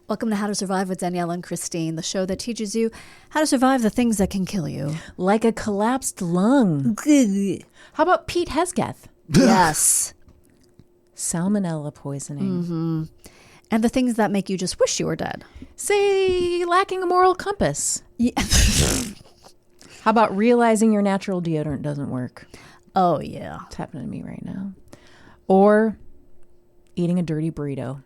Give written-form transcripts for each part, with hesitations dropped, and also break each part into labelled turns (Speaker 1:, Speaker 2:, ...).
Speaker 1: Welcome to How to Survive with Danielle and Christine, the show that teaches you how to survive the things that can kill you.
Speaker 2: Like a collapsed lung. How about Pete Hesketh?
Speaker 1: Yes.
Speaker 2: Salmonella poisoning.
Speaker 1: Mm-hmm. And the things that make you just wish you were dead.
Speaker 2: Say, lacking a moral compass.
Speaker 1: Yeah.
Speaker 2: How about realizing your natural deodorant doesn't work?
Speaker 1: Oh, yeah.
Speaker 2: It's happening to me right now. Or eating a dirty burrito.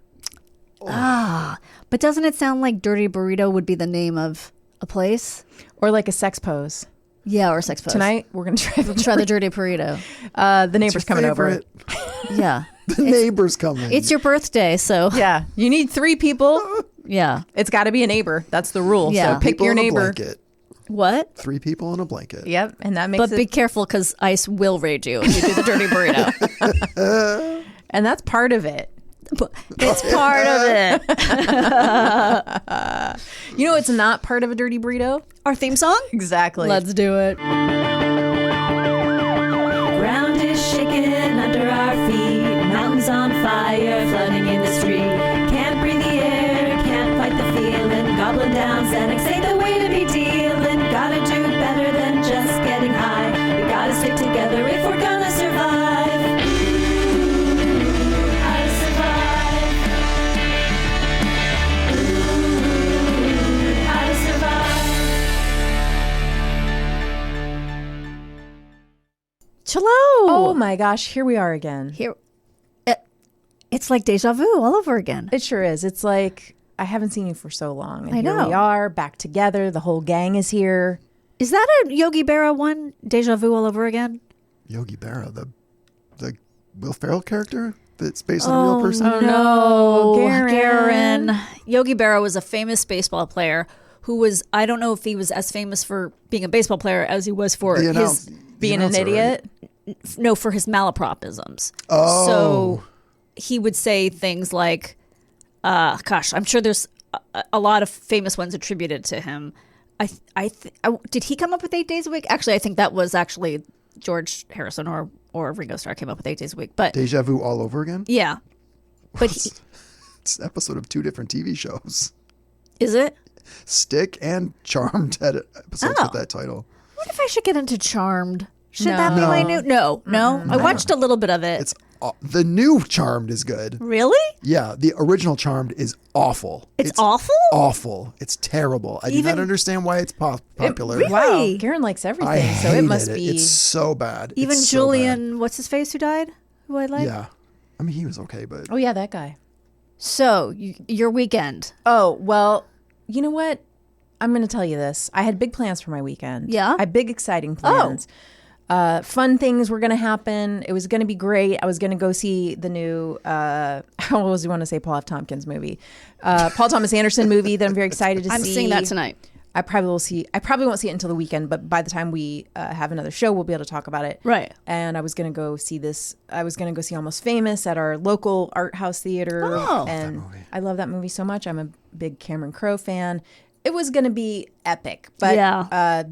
Speaker 1: Ah, but doesn't it sound like Dirty Burrito would be the name of a place?
Speaker 2: Or like a sex pose.
Speaker 1: Yeah, or a sex pose.
Speaker 2: Tonight, we're going to try
Speaker 1: the Dirty Burrito.
Speaker 2: The neighbor's coming over.
Speaker 1: Yeah.
Speaker 3: The neighbor's coming.
Speaker 1: It's your birthday, so.
Speaker 2: Yeah. You need 3 people.
Speaker 1: Yeah.
Speaker 2: It's got to be a neighbor. That's the rule.
Speaker 1: Yeah.
Speaker 2: So pick
Speaker 3: People
Speaker 2: your
Speaker 3: in a
Speaker 2: neighbor.
Speaker 3: blanket.
Speaker 1: What?
Speaker 3: 3 people in a blanket.
Speaker 2: Yep. And that makes
Speaker 1: But be careful because ice will raid you if you do the Dirty Burrito.
Speaker 2: And that's part of it.
Speaker 1: It's part of it.
Speaker 2: You know, it's not part of a dirty burrito.
Speaker 1: Our theme song?
Speaker 2: Exactly.
Speaker 1: Let's do it.
Speaker 4: Ground is shaking under our feet. Mountains on fire, flooding in the street. Can't breathe the air, can't fight the feeling. Gobbling down Xanax ain't the way to be dealing. Gotta do better than just getting high. We gotta stick together if we're gonna survive.
Speaker 1: Hello.
Speaker 2: Oh my gosh, here we are again.
Speaker 1: Here, it's like deja vu all over again.
Speaker 2: It sure is. It's like I haven't seen you for so long. And
Speaker 1: I know.
Speaker 2: Here we are, back together. The whole gang is here.
Speaker 1: Is that a Yogi Berra one? Deja vu all over again?
Speaker 3: Yogi Berra, the Will Ferrell character that's based on a real person?
Speaker 2: Oh no,
Speaker 1: Garen. Yogi Berra was a famous baseball player who was, I don't know if he was as famous for being a baseball player as he was for his
Speaker 2: being an idiot.
Speaker 3: Right?
Speaker 1: No, for his malapropisms.
Speaker 3: Oh.
Speaker 1: So he would say things like, gosh, I'm sure there's a lot of famous ones attributed to him. Did he come up with 8 days a week? Actually, I think that was actually George Harrison or Ringo Starr came up with 8 days a week. But
Speaker 3: Deja vu all over again?
Speaker 1: yeah. But
Speaker 3: It's an episode of 2 different TV shows.
Speaker 1: Is it?
Speaker 3: Stick and Charmed had episodes with that title.
Speaker 1: What if I should get into Charmed? Should
Speaker 2: No.
Speaker 1: that be my new? No. I watched a little bit of it.
Speaker 3: It's the new Charmed is good.
Speaker 1: Really?
Speaker 3: Yeah, the original Charmed is awful.
Speaker 1: It's awful?
Speaker 3: Awful. It's terrible. I do not understand why it's popular.
Speaker 1: Really?
Speaker 2: Wow, Garen likes everything,
Speaker 3: I
Speaker 2: so
Speaker 3: hated
Speaker 2: it must be.
Speaker 3: It's so bad.
Speaker 1: Even
Speaker 3: It's so
Speaker 1: Julian, what's his face, who died? Who I
Speaker 3: bad.
Speaker 1: like?
Speaker 3: Yeah. I mean, he was okay, but
Speaker 2: Oh yeah, that guy.
Speaker 1: So, your weekend.
Speaker 2: Oh well, you know what? I'm going to tell you this. I had big plans for my weekend.
Speaker 1: Yeah?
Speaker 2: I had big, exciting plans. Fun things were going to happen. It was going to be great. I was going to go see the new, I always want to say Paul F. Tompkins movie. Paul Thomas Anderson movie that I'm very excited to see.
Speaker 1: I'm seeing that tonight.
Speaker 2: I probably won't see it until the weekend, but by the time we have another show, we'll be able to talk about it.
Speaker 1: Right.
Speaker 2: And I was going to go see this. I was going to go see Almost Famous at our local art house theater.
Speaker 1: Oh.
Speaker 2: And I love that movie so much. I'm a big Cameron Crowe fan. It was going to be epic, but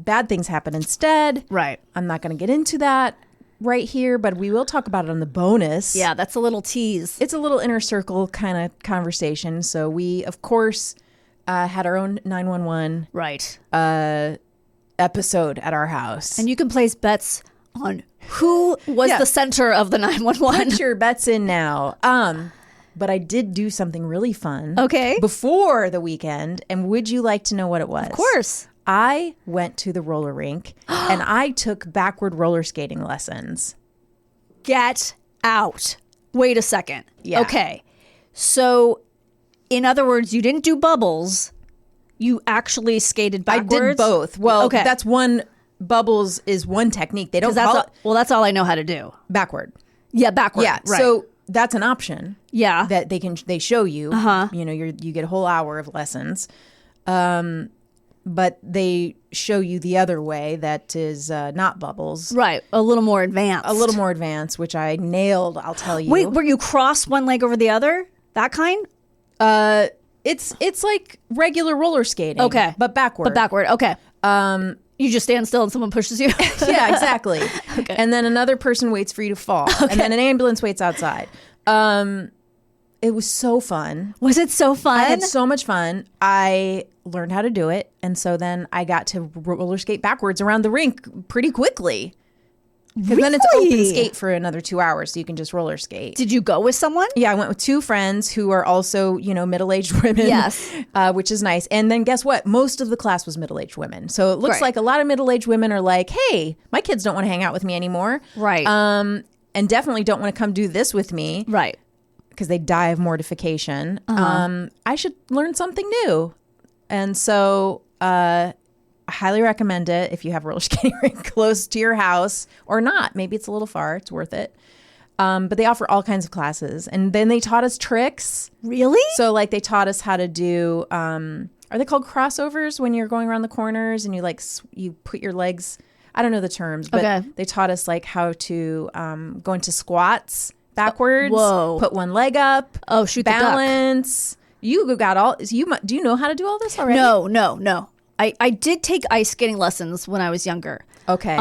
Speaker 2: bad things happen instead.
Speaker 1: Right.
Speaker 2: I'm not going to get into that right here, but we will talk about it on the bonus.
Speaker 1: Yeah, that's a little tease.
Speaker 2: It's a little inner circle kind of conversation. So we, of course, had our own 911
Speaker 1: Right.
Speaker 2: episode at our house.
Speaker 1: And you can place bets on who was the center of the 911.
Speaker 2: Put your bets in now. But I did do something really fun.
Speaker 1: Okay.
Speaker 2: Before the weekend. And would you like to know what it was?
Speaker 1: Of course.
Speaker 2: I went to the roller rink and I took backward roller skating lessons.
Speaker 1: Get out. Wait a second.
Speaker 2: Yeah.
Speaker 1: Okay. So, in other words, you didn't do bubbles. You actually skated backwards.
Speaker 2: I did both. Well,
Speaker 1: okay.
Speaker 2: that's one. Bubbles is one technique. They don't
Speaker 1: That's
Speaker 2: call it
Speaker 1: that's all I know how to do.
Speaker 2: backward.
Speaker 1: Yeah, backward.
Speaker 2: Yeah.
Speaker 1: Right.
Speaker 2: So that's an option.
Speaker 1: Yeah.
Speaker 2: That they show you.
Speaker 1: Uh-huh.
Speaker 2: You know, you get a whole hour of lessons. But they show you the other way that is not bubbles.
Speaker 1: Right. A little more advanced.
Speaker 2: A little more advanced, which I nailed, I'll tell you.
Speaker 1: Wait, where you cross one leg over the other? That kind?
Speaker 2: It's like regular roller skating.
Speaker 1: Okay.
Speaker 2: But backward.
Speaker 1: But backward. Okay. You just stand still and someone pushes you?
Speaker 2: Yeah, exactly. Okay. And then another person waits for you to fall. Okay. And then an ambulance waits outside. It was so fun.
Speaker 1: Was it so fun?
Speaker 2: I had so much fun. I learned how to do it. And so then I got to roller skate backwards around the rink pretty quickly. Because then it's open skate for another 2 hours, so you can just roller skate.
Speaker 1: Did you go with someone?
Speaker 2: Yeah, I went with 2 friends who are also, middle-aged women.
Speaker 1: Yes.
Speaker 2: Which is nice. And then guess what? Most of the class was middle-aged women. So it looks
Speaker 1: Right.
Speaker 2: like a lot of middle-aged women are like, hey, my kids don't want to hang out with me anymore.
Speaker 1: Right.
Speaker 2: And definitely don't want to come do this with me.
Speaker 1: Right.
Speaker 2: Because they die of mortification. I should learn something new. And so I highly recommend it if you have a roller skating rink close to your house or not. Maybe it's a little far. It's worth it. But they offer all kinds of classes. And then they taught us tricks.
Speaker 1: Really?
Speaker 2: So like they taught us how to do, are they called crossovers when you're going around the corners and you you put your legs, I don't know the terms, but they taught us like how to go into squats backwards.
Speaker 1: Whoa.
Speaker 2: Put one leg up.
Speaker 1: Oh, shoot the duck.
Speaker 2: Balance. You got all, do you know how to do all this already?
Speaker 1: No. I did take ice skating lessons when I was younger.
Speaker 2: Okay.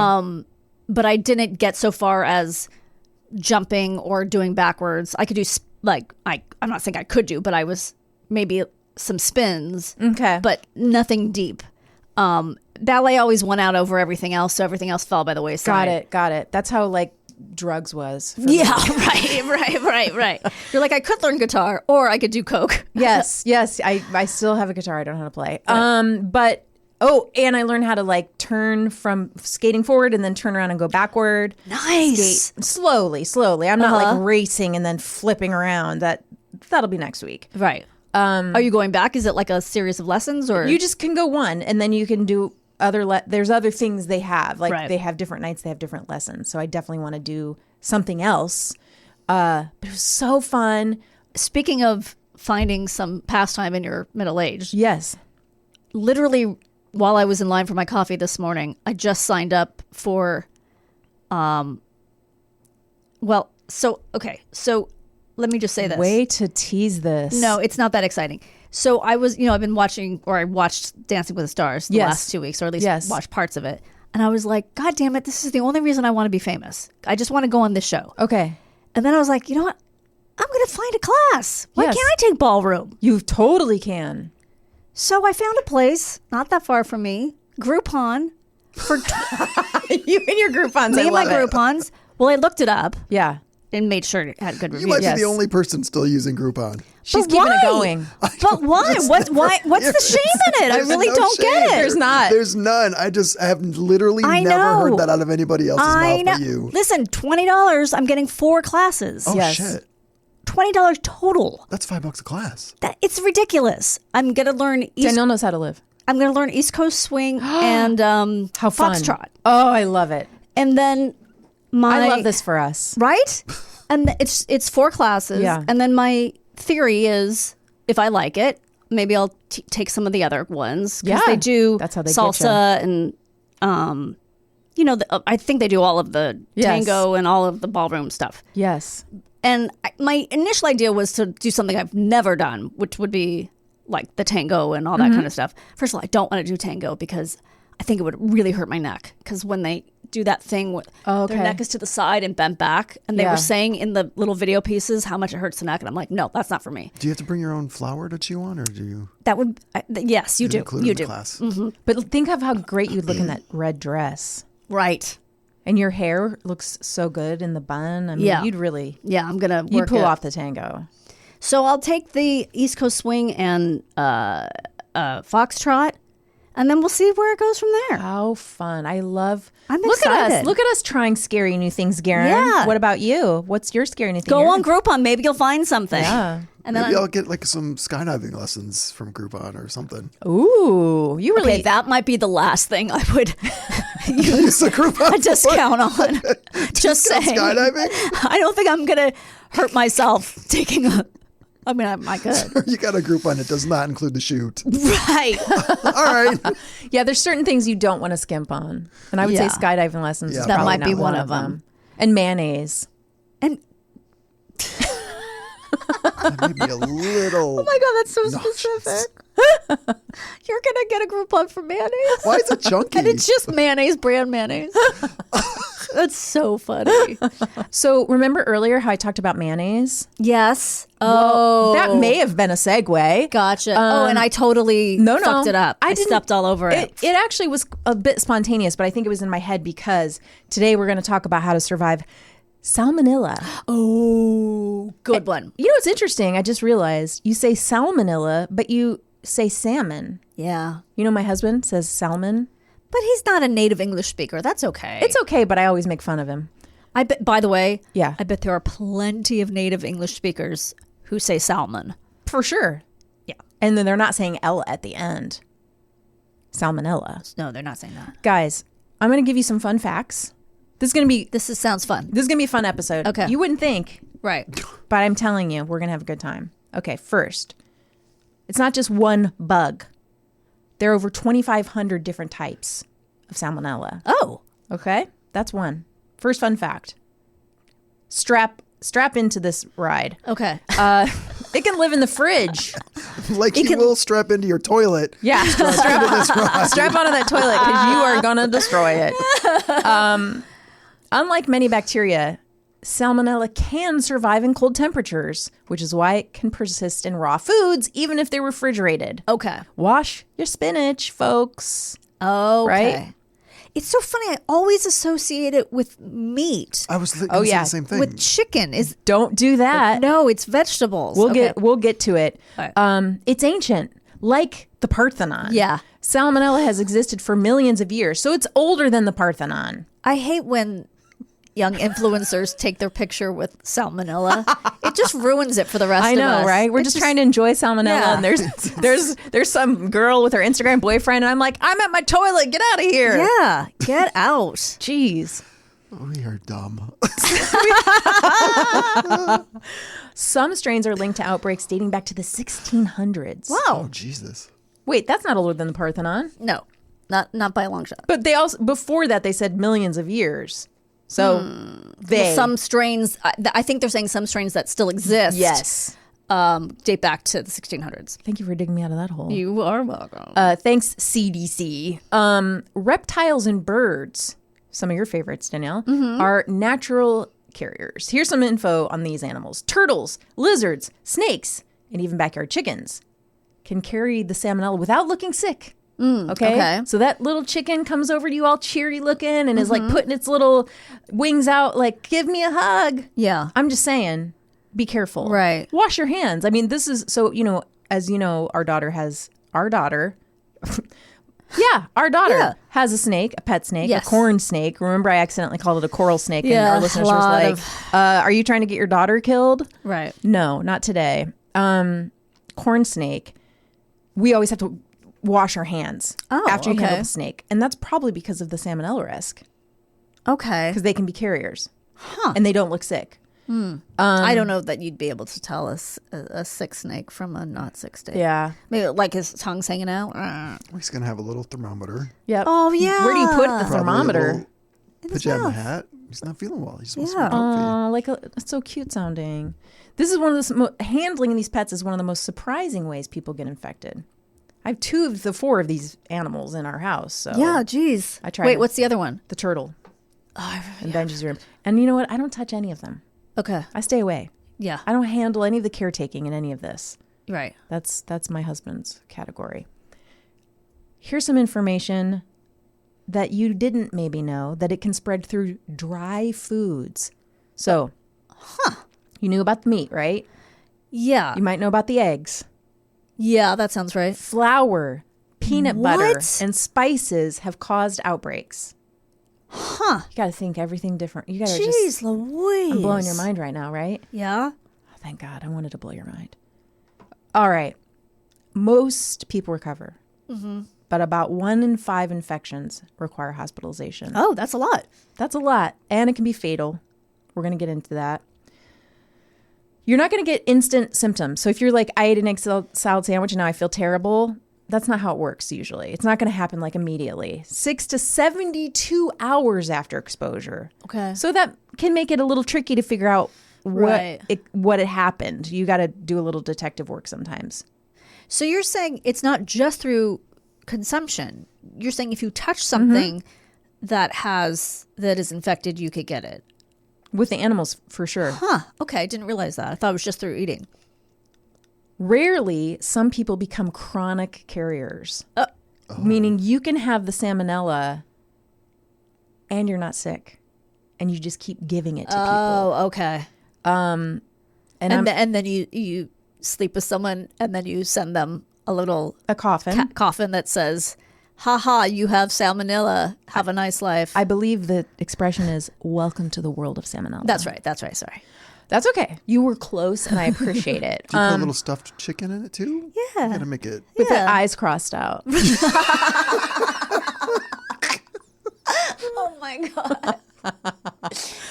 Speaker 1: But I didn't get so far as jumping or doing backwards. I could do I'm not saying I could do, but I was maybe some spins.
Speaker 2: Okay.
Speaker 1: But nothing deep. Ballet always won out over everything else, so everything else fell by the wayside.
Speaker 2: Got it. That's how like drugs was. For
Speaker 1: Yeah,
Speaker 2: me.
Speaker 1: right. You're like, I could learn guitar or I could do coke.
Speaker 2: Yes. I still have a guitar. I don't know how to play. But and I learned how to like turn from skating forward and then turn around and go backward.
Speaker 1: Nice.
Speaker 2: Skate slowly. I'm not like racing and then flipping around. That'll be next week.
Speaker 1: Right. Are you going back? Is it like a series of lessons or?
Speaker 2: You just can go one and then you can do there's other things they have. Like they have different nights, they have different lessons. So I definitely want to do something else. But it was so fun.
Speaker 1: Speaking of finding some pastime in your middle age.
Speaker 2: Yes.
Speaker 1: Literally, while I was in line for my coffee this morning, I just signed up for, so let me just say this.
Speaker 2: Way to tease this.
Speaker 1: No, it's not that exciting. So I was, I've been I watched Dancing with the Stars the last 2 weeks, or at least watched parts of it. And I was like, God damn it, this is the only reason I want to be famous. I just want to go on this show.
Speaker 2: Okay.
Speaker 1: And then I was like, you know what? I'm going to find a class. Why can't I take ballroom?
Speaker 2: You totally can.
Speaker 1: So I found a place not that far from me, Groupon. For
Speaker 2: you and your Groupons.
Speaker 1: me and my Groupons. Well, I looked it up.
Speaker 2: Yeah.
Speaker 1: And made sure it had good
Speaker 3: You
Speaker 1: reviews.
Speaker 3: might be the only person still using Groupon.
Speaker 2: She's
Speaker 1: But
Speaker 2: keeping
Speaker 1: why?
Speaker 2: it going.
Speaker 1: But why? What's the shame in it? I really
Speaker 3: no
Speaker 1: don't
Speaker 3: shame.
Speaker 1: get it.
Speaker 2: There's not.
Speaker 3: There's none. I have literally
Speaker 1: I
Speaker 3: never
Speaker 1: know.
Speaker 3: heard that out of anybody else's
Speaker 1: I
Speaker 3: mouth
Speaker 1: know.
Speaker 3: but you.
Speaker 1: Listen, $20. I'm getting 4 classes.
Speaker 3: Oh
Speaker 2: Yes.
Speaker 3: shit.
Speaker 1: $20 total.
Speaker 3: That's $5 a class.
Speaker 1: It's ridiculous. I'm gonna learn
Speaker 2: Danielle knows how to live.
Speaker 1: I'm gonna learn East Coast swing and
Speaker 2: How fun.
Speaker 1: foxtrot,
Speaker 2: Oh, I love it.
Speaker 1: and then
Speaker 2: I love this for us.
Speaker 1: right. And it's 4 classes.
Speaker 2: Yeah.
Speaker 1: And then my theory is, if I like it, maybe I'll take some of the other ones because
Speaker 2: Yeah.
Speaker 1: they do
Speaker 2: That's how they get
Speaker 1: salsa and I think they do all of the tango and all of the ballroom stuff.
Speaker 2: Yes.
Speaker 1: And my initial idea was to do something I've never done, which would be like the tango and all that kind of stuff. First of all, I don't want to do tango because I think it would really hurt my neck. Because when they do that thing, their neck is to the side and bent back. And they were saying in the little video pieces how much it hurts the neck. And I'm like, no, that's not for me.
Speaker 3: Do you have to bring your own flour to chew on, or do you?
Speaker 1: That would, yes, you do.
Speaker 3: Include
Speaker 1: You
Speaker 3: in the
Speaker 1: do.
Speaker 3: class?
Speaker 2: But think of how great you'd look in that red dress.
Speaker 1: Right.
Speaker 2: And your hair looks so good in the bun. I mean,
Speaker 1: Yeah.
Speaker 2: you'd really,
Speaker 1: Yeah, I'm going to
Speaker 2: you'd
Speaker 1: work
Speaker 2: pull
Speaker 1: it.
Speaker 2: off the tango.
Speaker 1: So I'll take the East Coast swing and foxtrot, and then we'll see where it goes from there.
Speaker 2: How fun. I love.
Speaker 1: I'm
Speaker 2: Look at
Speaker 1: excited.
Speaker 2: us. Look at us trying scary new things, Garen.
Speaker 1: Yeah.
Speaker 2: What about you? What's your scary new thing?
Speaker 1: Go
Speaker 2: you're
Speaker 1: on
Speaker 2: gonna-
Speaker 1: Groupon. Maybe you'll find something.
Speaker 2: Yeah.
Speaker 1: And then
Speaker 3: Maybe I'll get like some skydiving lessons from Groupon or something.
Speaker 2: Ooh, you really.
Speaker 1: Okay, that might be the last thing I would
Speaker 3: Use a Groupon
Speaker 1: a discount on. Just
Speaker 3: Discount
Speaker 1: saying.
Speaker 3: skydiving?
Speaker 1: I don't think I'm going to hurt myself taking a. I mean, I could.
Speaker 3: You got a Groupon that does not include the shoot.
Speaker 1: Right.
Speaker 3: All right.
Speaker 2: Yeah, there's certain things you don't want to skimp on, and I would say
Speaker 1: Yeah.
Speaker 2: skydiving lessons.
Speaker 3: Yeah,
Speaker 2: is
Speaker 1: That
Speaker 2: probably
Speaker 1: might be
Speaker 2: not
Speaker 1: one of them.
Speaker 2: And mayonnaise.
Speaker 1: And
Speaker 3: That may be a little.
Speaker 1: oh my God, that's so
Speaker 3: nauseous.
Speaker 1: specific. You're going to get a Groupon for mayonnaise.
Speaker 3: Why is it chunky?
Speaker 1: And it's just mayonnaise, brand mayonnaise. That's so funny.
Speaker 2: So remember earlier how I talked about mayonnaise?
Speaker 1: Yes.
Speaker 2: Well, that may have been a segue.
Speaker 1: Gotcha. And I totally fucked it up. I
Speaker 2: didn't-
Speaker 1: stepped all over it.
Speaker 2: It actually was a bit spontaneous, but I think it was in my head because today we're going to talk about how to survive salmonella.
Speaker 1: Oh, good one.
Speaker 2: You know what's interesting? I just realized you say salmonella, but you say salmon.
Speaker 1: Yeah.
Speaker 2: You know, my husband says salmon.
Speaker 1: But he's not a native English speaker. That's okay.
Speaker 2: It's okay, but I always make fun of him.
Speaker 1: I bet, by the way,
Speaker 2: Yeah.
Speaker 1: I bet there are plenty of native English speakers who say salmon.
Speaker 2: For sure.
Speaker 1: Yeah.
Speaker 2: And then they're not saying L at the end. Salmonella.
Speaker 1: No, they're not saying that.
Speaker 2: Guys, I'm going to give you some fun facts. This
Speaker 1: Sounds fun.
Speaker 2: is going to be a fun episode.
Speaker 1: Okay.
Speaker 2: You wouldn't think,
Speaker 1: Right.
Speaker 2: but I'm telling you, we're going to have a good time. Okay, first, it's not just one bug. There are over 2,500 different types of salmonella.
Speaker 1: Oh.
Speaker 2: Okay, that's one. First fun fact. Strap into this ride.
Speaker 1: Okay.
Speaker 2: It can live in the fridge.
Speaker 3: Like you will strap into your toilet.
Speaker 2: Yeah, strap onto that toilet because you are gonna destroy it. Unlike many bacteria, salmonella can survive in cold temperatures, which is why it can persist in raw foods even if they're refrigerated.
Speaker 1: Okay.
Speaker 2: Wash your spinach, folks.
Speaker 1: Okay.
Speaker 2: Right?
Speaker 1: It's so funny. I always associate it with meat.
Speaker 3: I was
Speaker 2: Oh, yeah.
Speaker 3: the same thing.
Speaker 1: With chicken is
Speaker 2: Don't do that.
Speaker 1: no, it's vegetables.
Speaker 2: We'll
Speaker 1: Okay.
Speaker 2: get to it.
Speaker 1: All right.
Speaker 2: It's ancient, like the Parthenon.
Speaker 1: Yeah.
Speaker 2: Salmonella has existed for millions of years, so it's older than the Parthenon.
Speaker 1: I hate when young influencers take their picture with salmonella. It just ruins it for the rest
Speaker 2: I
Speaker 1: of
Speaker 2: know,
Speaker 1: us.
Speaker 2: right? We're
Speaker 1: It's
Speaker 2: just trying to enjoy salmonella,
Speaker 1: Yeah.
Speaker 2: and there's some girl with her Instagram boyfriend, and I'm like, I'm at my toilet. Get out of here.
Speaker 1: Yeah, get out.
Speaker 2: Jeez.
Speaker 3: We are dumb.
Speaker 2: Some strains are linked to outbreaks dating back to the 1600s.
Speaker 1: Wow.
Speaker 3: Oh, Jesus.
Speaker 2: Wait, that's not older than the Parthenon.
Speaker 1: No, not by a long shot.
Speaker 2: But they also before that they said millions of years. So
Speaker 1: Well, some strains, I think they're saying some strains that still exist.
Speaker 2: yes.
Speaker 1: Date back to the 1600s.
Speaker 2: Thank you for digging me out of that hole.
Speaker 1: You are welcome.
Speaker 2: Thanks, CDC. Reptiles and birds, some of your favorites, Danielle, are natural carriers. Here's some info on these animals. Turtles, lizards, snakes, and even backyard chickens can carry the salmonella without looking sick. Okay? So that little chicken comes over to you all cheery looking and is like putting its little wings out like, give me a hug.
Speaker 1: Yeah.
Speaker 2: I'm just saying, be careful.
Speaker 1: Right.
Speaker 2: Wash your hands. I mean, this is so, as you know, our daughter has a snake, a pet snake,
Speaker 1: Yes.
Speaker 2: a corn snake. Remember, I accidentally called it a coral snake, and
Speaker 1: Yeah,
Speaker 2: our listeners
Speaker 1: a
Speaker 2: was
Speaker 1: lot
Speaker 2: like,
Speaker 1: of-
Speaker 2: "Are you trying to get your daughter killed?"
Speaker 1: Right.
Speaker 2: No, not today. Corn snake. We always have to wash our hands after you handle
Speaker 1: okay.
Speaker 2: the snake, and that's probably because of the salmonella risk,
Speaker 1: Okay.
Speaker 2: because they can be carriers, and they don't look sick.
Speaker 1: I don't know that you'd be able to tell a sick snake from a not sick snake.
Speaker 2: Yeah.
Speaker 1: Maybe like his tongue's hanging out.
Speaker 3: He's going to have a little thermometer.
Speaker 2: Yep.
Speaker 1: Oh, yeah.
Speaker 2: Where do you put the
Speaker 3: Probably a
Speaker 2: thermometer?
Speaker 3: little pajama hat. He's not feeling well. He's supposed
Speaker 1: Yeah.
Speaker 3: to be healthy.
Speaker 2: It's so cute sounding. This is one of the handling these pets is one of the most surprising ways people get infected. I have 2 of the 4 of these animals in our house. So
Speaker 1: Yeah, geez.
Speaker 2: I tried
Speaker 1: Wait,
Speaker 2: to-
Speaker 1: what's the other one?
Speaker 2: the turtle in Benji's room, and you know what? I don't touch any of them.
Speaker 1: Okay.
Speaker 2: I stay away.
Speaker 1: Yeah.
Speaker 2: I don't handle any of the caretaking in any of this.
Speaker 1: Right.
Speaker 2: That's my husband's category. Here's some information that you didn't maybe know, that it can spread through dry foods. So, you knew about the meat, right?
Speaker 1: Yeah.
Speaker 2: You might know about the eggs.
Speaker 1: Yeah, that sounds right.
Speaker 2: Flour, peanut butter,
Speaker 1: What?
Speaker 2: and spices have caused outbreaks.
Speaker 1: Huh.
Speaker 2: You got to think everything different. You got to
Speaker 1: Jeez
Speaker 2: just...
Speaker 1: Louise.
Speaker 2: I'm blowing your mind right now, right?
Speaker 1: Yeah.
Speaker 2: Oh, thank God. I wanted to blow your mind. All right. Most people recover. But about 1 in 5 infections require hospitalization.
Speaker 1: Oh, that's a lot.
Speaker 2: That's a lot. And it can be fatal. We're going to get into that. You're not going to get instant symptoms. So if you're like, I ate an egg salad sandwich and now I feel terrible, that's not how it works usually. It's not going to happen like immediately. 6 to 72 hours after exposure.
Speaker 1: Okay.
Speaker 2: So that can make it a little tricky to figure out
Speaker 1: Right.
Speaker 2: what had happened. You got to do a little detective work sometimes.
Speaker 1: So you're saying it's not just through consumption. You're saying if you touch something that is infected, you could get it.
Speaker 2: With the animals, for sure.
Speaker 1: Huh. Okay, I didn't realize that. I thought it was just through eating.
Speaker 2: Rarely, some people become chronic carriers, meaning you can have the salmonella and you're not sick, and you just keep giving it to people.
Speaker 1: Oh, okay.
Speaker 2: And
Speaker 1: then you sleep with someone, and then you send them a
Speaker 2: coffin.
Speaker 1: coffin that says, "Ha, you have salmonella. Have a nice life."
Speaker 2: I believe the expression is "Welcome to the world of salmonella."
Speaker 1: That's right. Sorry.
Speaker 2: That's okay. You were close, and I appreciate it.
Speaker 3: Do you put a little stuffed chicken in it too?
Speaker 1: Yeah.
Speaker 3: You gotta make it.
Speaker 2: With the eyes crossed out.
Speaker 1: Oh my god.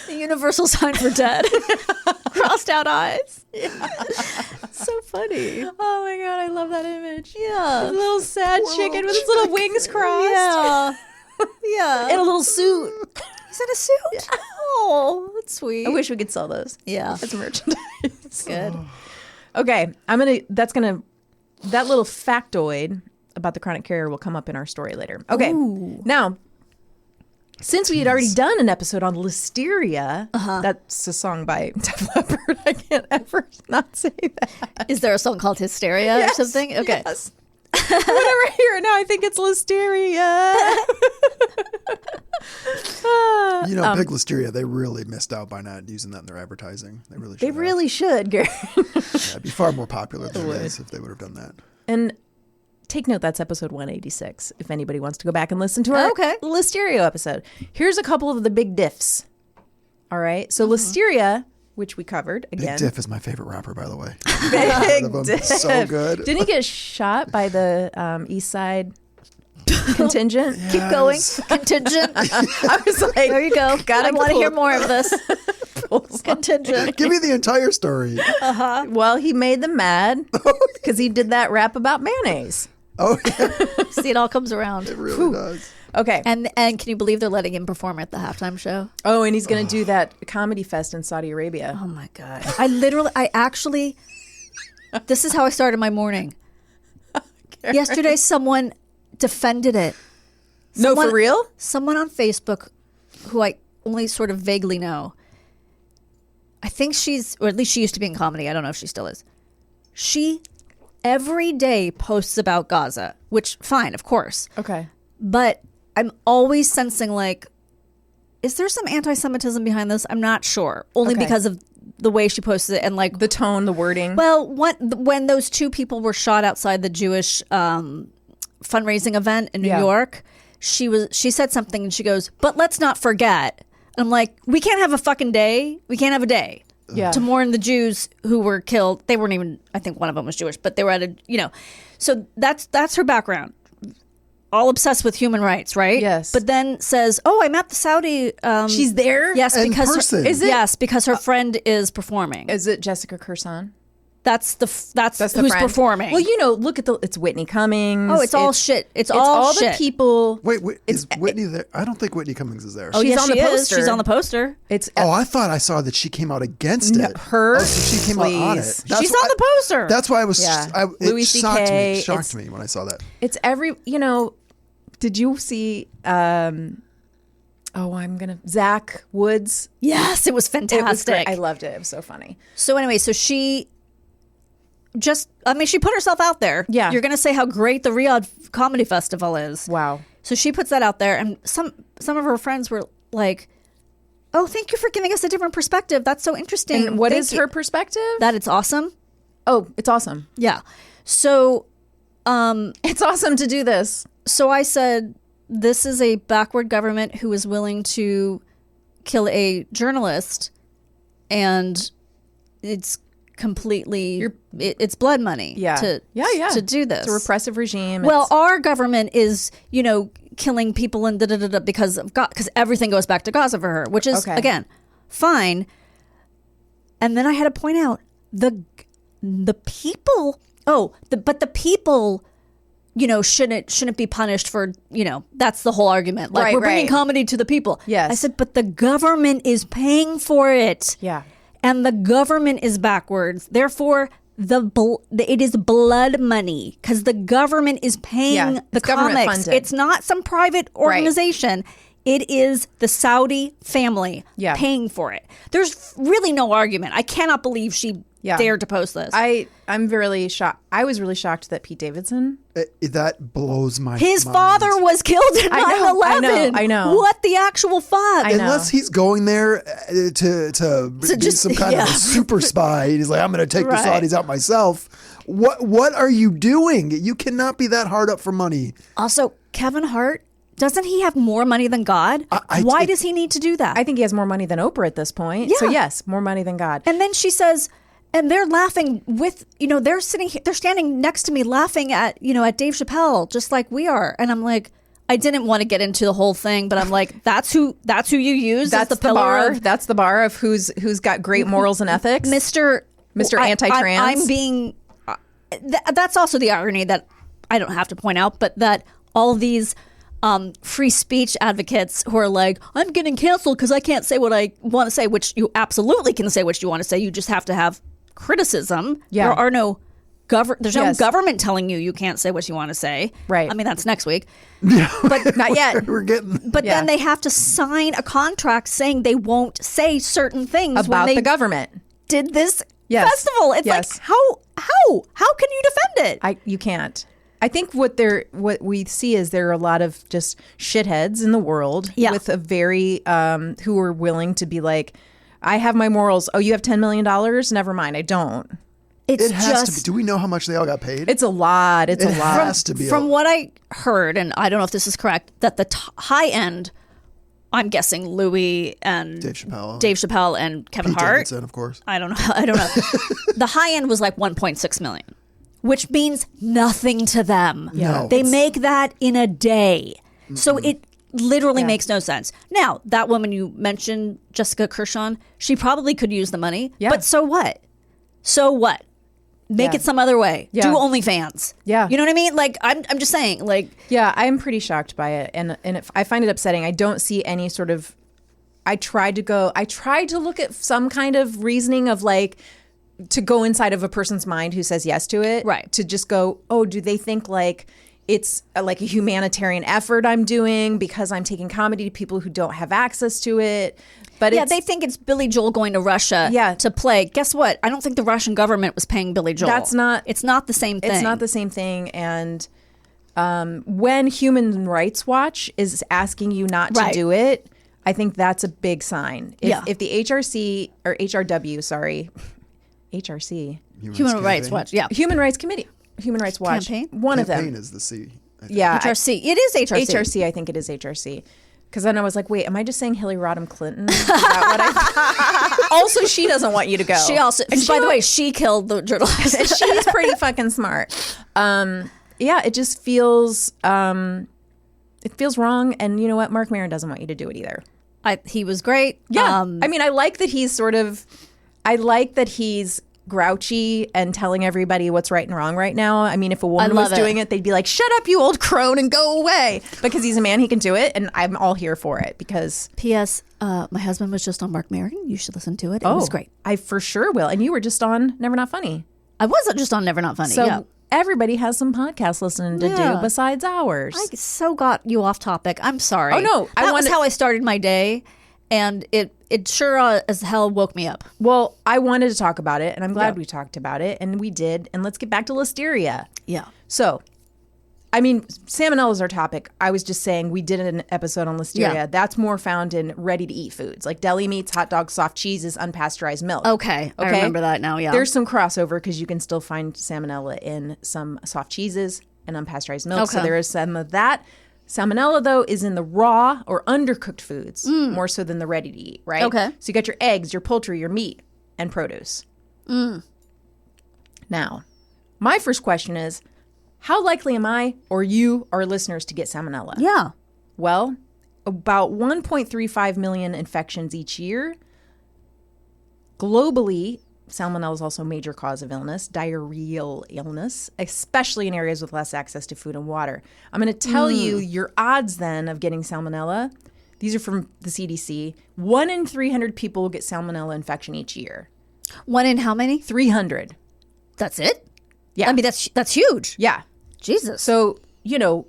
Speaker 1: The universal sign for dead. Crossed out eyes. So funny.
Speaker 2: Oh my god, I love that image.
Speaker 1: Yeah.
Speaker 2: A little sad chicken with its little wings crossed.
Speaker 1: Yeah. Yeah. In a little suit. He's in a suit? Yeah. Oh, that's sweet.
Speaker 2: I wish we could sell those.
Speaker 1: Yeah.
Speaker 2: As merchandise.
Speaker 1: Good.
Speaker 2: Okay, that little factoid about the chronic carrier will come up in our story later. Okay.
Speaker 1: Ooh.
Speaker 2: Now, since we had already done an episode on listeria, that's a song by Def Leppard. I can't ever not say that.
Speaker 1: Is there a song called Hysteria or something? Okay.
Speaker 2: Yes. Whenever I hear it now, I think it's listeria.
Speaker 3: You know, Big Listeria, they really missed out by not using that in their advertising. They really should.
Speaker 2: They really should, Gary.
Speaker 3: Yeah, it'd be far more popular than it is if they would have done that.
Speaker 2: And take note, that's episode 186, if anybody wants to go back and listen to our Listeria episode. Here's a couple of the big diffs. All right. So Listeria, which we covered again.
Speaker 3: Big Diff is my favorite rapper, by the way.
Speaker 2: Big
Speaker 3: Diff. So good.
Speaker 2: Didn't he get shot by the East Side contingent?
Speaker 3: Yes.
Speaker 1: Keep going. Contingent.
Speaker 2: I was like,
Speaker 1: There you go. I want to hear more of this. Contingent.
Speaker 3: Give me the entire story.
Speaker 2: Well, he made them mad because he did that rap about mayonnaise.
Speaker 3: Oh, yeah,
Speaker 1: See, it all comes around.
Speaker 3: it really does.
Speaker 2: Okay.
Speaker 1: And can you believe they're letting him perform at the halftime show?
Speaker 2: Oh, and he's going to do that comedy fest in Saudi Arabia.
Speaker 1: Oh my God. This is how I started my morning. Yesterday, someone defended it.
Speaker 2: No, for real?
Speaker 1: Someone on Facebook who I only sort of vaguely know. I think or at least she used to be in comedy. I don't know if she still is. She every day posts about Gaza, which fine, of course.
Speaker 2: Okay.
Speaker 1: But I'm always sensing like, is there some anti-Semitism behind this? I'm not sure. Only because of the way she posted it and like
Speaker 2: the tone, the wording.
Speaker 1: Well, when those two people were shot outside the Jewish fundraising event in New York, she said something and she goes, "But let's not forget." And I'm like, we can't have a fucking day. We can't have a day to mourn the Jews who were killed. They weren't even. I think one of them was Jewish, but they were at a. So that's her background. All obsessed with human rights, right?
Speaker 2: Yes.
Speaker 1: But then says, "Oh, I'm at the Saudi."
Speaker 2: She's there.
Speaker 1: Yes,
Speaker 3: In
Speaker 1: because
Speaker 3: person.
Speaker 2: Is it?
Speaker 1: Yes, because her friend is performing.
Speaker 2: Is it Jessica Kirsan?
Speaker 1: That's the who's
Speaker 2: friend.
Speaker 1: performing.
Speaker 2: Well, look at it's Whitney Cummings.
Speaker 1: Oh, it's all shit. It's all
Speaker 2: the
Speaker 1: shit.
Speaker 2: people.
Speaker 3: Wait, is Whitney there? I don't think Whitney Cummings is there.
Speaker 2: Oh,
Speaker 1: She's
Speaker 2: yes,
Speaker 1: on
Speaker 2: she
Speaker 1: the
Speaker 2: is.
Speaker 1: poster. She's on the poster.
Speaker 2: It's
Speaker 3: I thought I saw that she came out against it.
Speaker 2: her.
Speaker 3: Oh, so she came out on it.
Speaker 2: Please.
Speaker 3: That's
Speaker 1: She's
Speaker 3: why-
Speaker 1: on the poster.
Speaker 3: That's why I was.
Speaker 2: Yeah. Louis
Speaker 3: It shocked
Speaker 2: CK,
Speaker 3: me. Shocked me when I saw that.
Speaker 2: It's every. Did you see? Zach Woods.
Speaker 1: Yes, it was
Speaker 2: It was great.
Speaker 1: fantastic.
Speaker 2: I loved it. It was so funny.
Speaker 1: So anyway, so she she put herself out there.
Speaker 2: Yeah.
Speaker 1: You're going to say how great the Riyadh Comedy Festival is.
Speaker 2: Wow.
Speaker 1: So she puts that out there, and some of her friends were like, "Oh, thank you for giving us a different perspective. That's so interesting."
Speaker 2: And what
Speaker 1: Thank
Speaker 2: is
Speaker 1: you."
Speaker 2: her perspective?
Speaker 1: That it's awesome.
Speaker 2: Oh, it's awesome.
Speaker 1: Yeah. So
Speaker 2: It's awesome to do this.
Speaker 1: So I said, this is a backward government who is willing to kill a journalist, and it's completely it's blood money to do this.
Speaker 2: It's a repressive regime.
Speaker 1: Well, our government is, killing people and because of God, because everything goes back to Gaza for her, which is again fine. And then I had to point out the people. But the people, shouldn't be punished for, that's the whole argument. Like, we're bringing comedy to the people.
Speaker 2: Yes.
Speaker 1: I said, but the government is paying for it.
Speaker 2: Yeah.
Speaker 1: And the government is backwards. Therefore, it is blood money because the government is paying the
Speaker 2: government
Speaker 1: comics.
Speaker 2: funded.
Speaker 1: It's not some private organization. It is the Saudi family
Speaker 2: Yeah.
Speaker 1: paying for it. There's really no argument. I cannot believe she dared to post this.
Speaker 2: I'm really shocked. I was really shocked that Pete Davidson.
Speaker 3: That blows my
Speaker 1: His
Speaker 3: mind.
Speaker 1: father was killed in 9/11.
Speaker 2: I know.
Speaker 1: What the actual fuck?
Speaker 2: I know.
Speaker 3: Unless he's going there to be
Speaker 1: just-
Speaker 3: some kind of a super spy. He's like, I'm going to take the
Speaker 1: Right.
Speaker 3: Saudis out myself. What are you doing? You cannot be that hard up for money.
Speaker 1: Also, Kevin Hart, doesn't he have more money than God? Why does he need to do that?
Speaker 2: I think he has more money than Oprah at this point. So
Speaker 1: Yeah.
Speaker 2: yes, more money than God.
Speaker 1: And then she says, and they're laughing with, they're standing next to me laughing at Dave Chappelle, just like we are. And I'm like, I didn't want to get into the whole thing, but I'm like, that's who you use.
Speaker 2: That's
Speaker 1: as
Speaker 2: the
Speaker 1: pillar
Speaker 2: bar.
Speaker 1: of
Speaker 2: That's the bar of who's got great morals and ethics.
Speaker 1: Mr.
Speaker 2: Anti-trans.
Speaker 1: I'm being. That's also the irony that I don't have to point out, but that all of these free speech advocates who are like, I'm getting canceled because I can't say what I want to say, which you absolutely can say what you want to say. You just have to have criticism.
Speaker 2: Yeah.
Speaker 1: There are no there's no
Speaker 2: Yes.
Speaker 1: government telling you can't say what you want to say.
Speaker 2: Right.
Speaker 1: I mean, that's next week.
Speaker 2: But not yet.
Speaker 3: We're getting
Speaker 1: But
Speaker 2: Yeah.
Speaker 1: then they have to sign a contract saying they won't say certain things when
Speaker 2: About
Speaker 1: they
Speaker 2: the government.
Speaker 1: did this
Speaker 2: Yes.
Speaker 1: festival. It's
Speaker 2: Yes.
Speaker 1: like, how can you defend it?
Speaker 2: You can't. I think what we see is there are a lot of just shitheads in the world with a very who are willing to be like, I have my morals. Oh, you have $10 million? Never mind, I don't.
Speaker 3: it has to be. Do we know how much they all got paid?
Speaker 2: It's a lot. It's
Speaker 3: It
Speaker 2: a lot.
Speaker 3: has to be.
Speaker 1: From what I heard, and I don't know if this is correct, that the high end, I'm guessing Louis and
Speaker 3: Dave Chappelle
Speaker 1: and Kevin
Speaker 3: Pete
Speaker 1: Hart.
Speaker 3: Davidson, of course.
Speaker 1: I don't know. The high end was like 1.6 million, which means nothing to them.
Speaker 3: No.
Speaker 1: They make that in a day. So it literally makes no sense. Now, that woman you mentioned, Jessica Kirshon, she probably could use the money.
Speaker 2: Yeah.
Speaker 1: But so what? So what? Make it some other way.
Speaker 2: Yeah.
Speaker 1: Do OnlyFans.
Speaker 2: Yeah.
Speaker 1: You know what I mean? Like, I'm just saying, like,
Speaker 2: Yeah, I'm pretty shocked by it, and I find it upsetting. I don't see any sort of. I tried to look at some kind of reasoning of like to go inside of a person's mind who says yes to it,
Speaker 1: Right.
Speaker 2: To just go, oh, do they think like it's like a humanitarian effort I'm doing because I'm taking comedy to people who don't have access to it? But
Speaker 1: yeah, they think it's Billy Joel going to Russia to play. Guess what? I don't think the Russian government was paying Billy Joel.
Speaker 2: It's not
Speaker 1: the same thing.
Speaker 2: It's not the same thing. And when Human Rights Watch is asking you not to do it, I think that's a big sign. If the HRC or HRW, sorry, HRC,
Speaker 1: Human Rights Watch. Yeah.
Speaker 2: Human Rights Committee, Human Rights Watch,
Speaker 1: Campaign?
Speaker 2: one of
Speaker 3: Campaign
Speaker 2: them.
Speaker 3: is the C. I think.
Speaker 2: Yeah,
Speaker 1: HRC. It is HRC.
Speaker 2: HRC. I think it is HRC. Because then I was like, wait, am I just saying Hillary Rodham Clinton? Is that what also, she doesn't want you to go.
Speaker 1: She also, and by the way, she killed the journalist.
Speaker 2: She's pretty fucking smart. Yeah, it just feels it feels wrong. And you know what? Mark Maron doesn't want you to do it either.
Speaker 1: He was great.
Speaker 2: Yeah. I mean, I like that he's grouchy and telling everybody what's right and wrong right now. I mean, if a woman was doing it, they'd be like, shut up, you old crone, and go away. Because he's a man, he can do it. And I'm all here for it because...
Speaker 1: P.S. My husband was just on Mark Maron. You should listen to it. It was great.
Speaker 2: I for sure will. And you were just on Never Not Funny.
Speaker 1: I wasn't just on Never Not Funny.
Speaker 2: So everybody has some podcast listening to do besides ours.
Speaker 1: I so got you off topic. I'm sorry.
Speaker 2: Oh, no.
Speaker 1: That was how I started my day. And it sure as hell woke me up.
Speaker 2: Well, I wanted to talk about it, and I'm glad we talked about it, and we did. And let's get back to Listeria.
Speaker 1: Yeah.
Speaker 2: So, I mean, Salmonella is our topic. I was just saying we did an episode on Listeria.
Speaker 1: Yeah.
Speaker 2: That's more found in ready-to-eat foods, like deli meats, hot dogs, soft cheeses, unpasteurized milk.
Speaker 1: Okay. I remember that now, yeah.
Speaker 2: There's some crossover because you can still find Salmonella in some soft cheeses and unpasteurized milk. So
Speaker 1: Okay.
Speaker 2: there is some of that. Salmonella, though, is in the raw or undercooked foods more so than the ready to eat, right?
Speaker 1: Okay.
Speaker 2: So you got your eggs, your poultry, your meat, and produce. Now, my first question is, how likely am I or you, our listeners, to get Salmonella?
Speaker 1: Yeah.
Speaker 2: Well, about 1.35 million infections each year. Globally, Salmonella is also a major cause of illness, diarrheal illness, especially in areas with less access to food and water. I'm going to tell you your odds then of getting Salmonella. These are from the CDC. 1 in 300 people will get Salmonella infection each year.
Speaker 1: 1 in how many?
Speaker 2: 300.
Speaker 1: That's it?
Speaker 2: Yeah.
Speaker 1: I mean, that's huge.
Speaker 2: Yeah.
Speaker 1: Jesus.
Speaker 2: So, you know,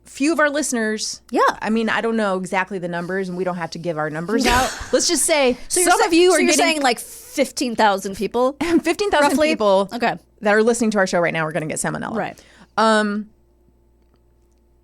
Speaker 2: few of our listeners.
Speaker 1: Yeah.
Speaker 2: I mean, I don't know exactly the numbers, and we don't have to give our numbers out. Let's just say
Speaker 1: So
Speaker 2: some of you are
Speaker 1: you're
Speaker 2: getting
Speaker 1: saying like 15,000 people?
Speaker 2: 15,000
Speaker 1: roughly?
Speaker 2: people
Speaker 1: Okay.
Speaker 2: that are listening to our show right now are going to get salmonella.
Speaker 1: Right.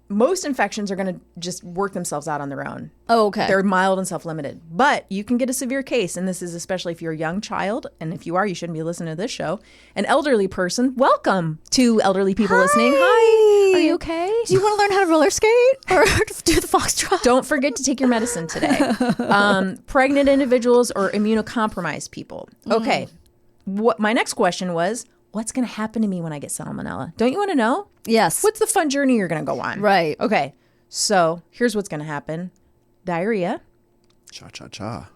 Speaker 2: Most infections are going to just work themselves out on their own.
Speaker 1: Oh, okay.
Speaker 2: They're mild and self-limited. But you can get a severe case, and this is especially if you're a young child, and if you are, you shouldn't be listening to this show. An elderly person, welcome to elderly people listening. Hi. Are you okay?
Speaker 1: Do you want to learn how to roller skate or do the foxtrot?
Speaker 2: Don't forget to take your medicine today. Pregnant individuals or immunocompromised people. Okay. What my next question was, what's going to happen to me when I get salmonella? Don't you want to know?
Speaker 1: Yes.
Speaker 2: What's the fun journey you're going to go on?
Speaker 1: Right.
Speaker 2: Okay. So here's what's going to happen. Diarrhea.
Speaker 3: Cha-cha-cha.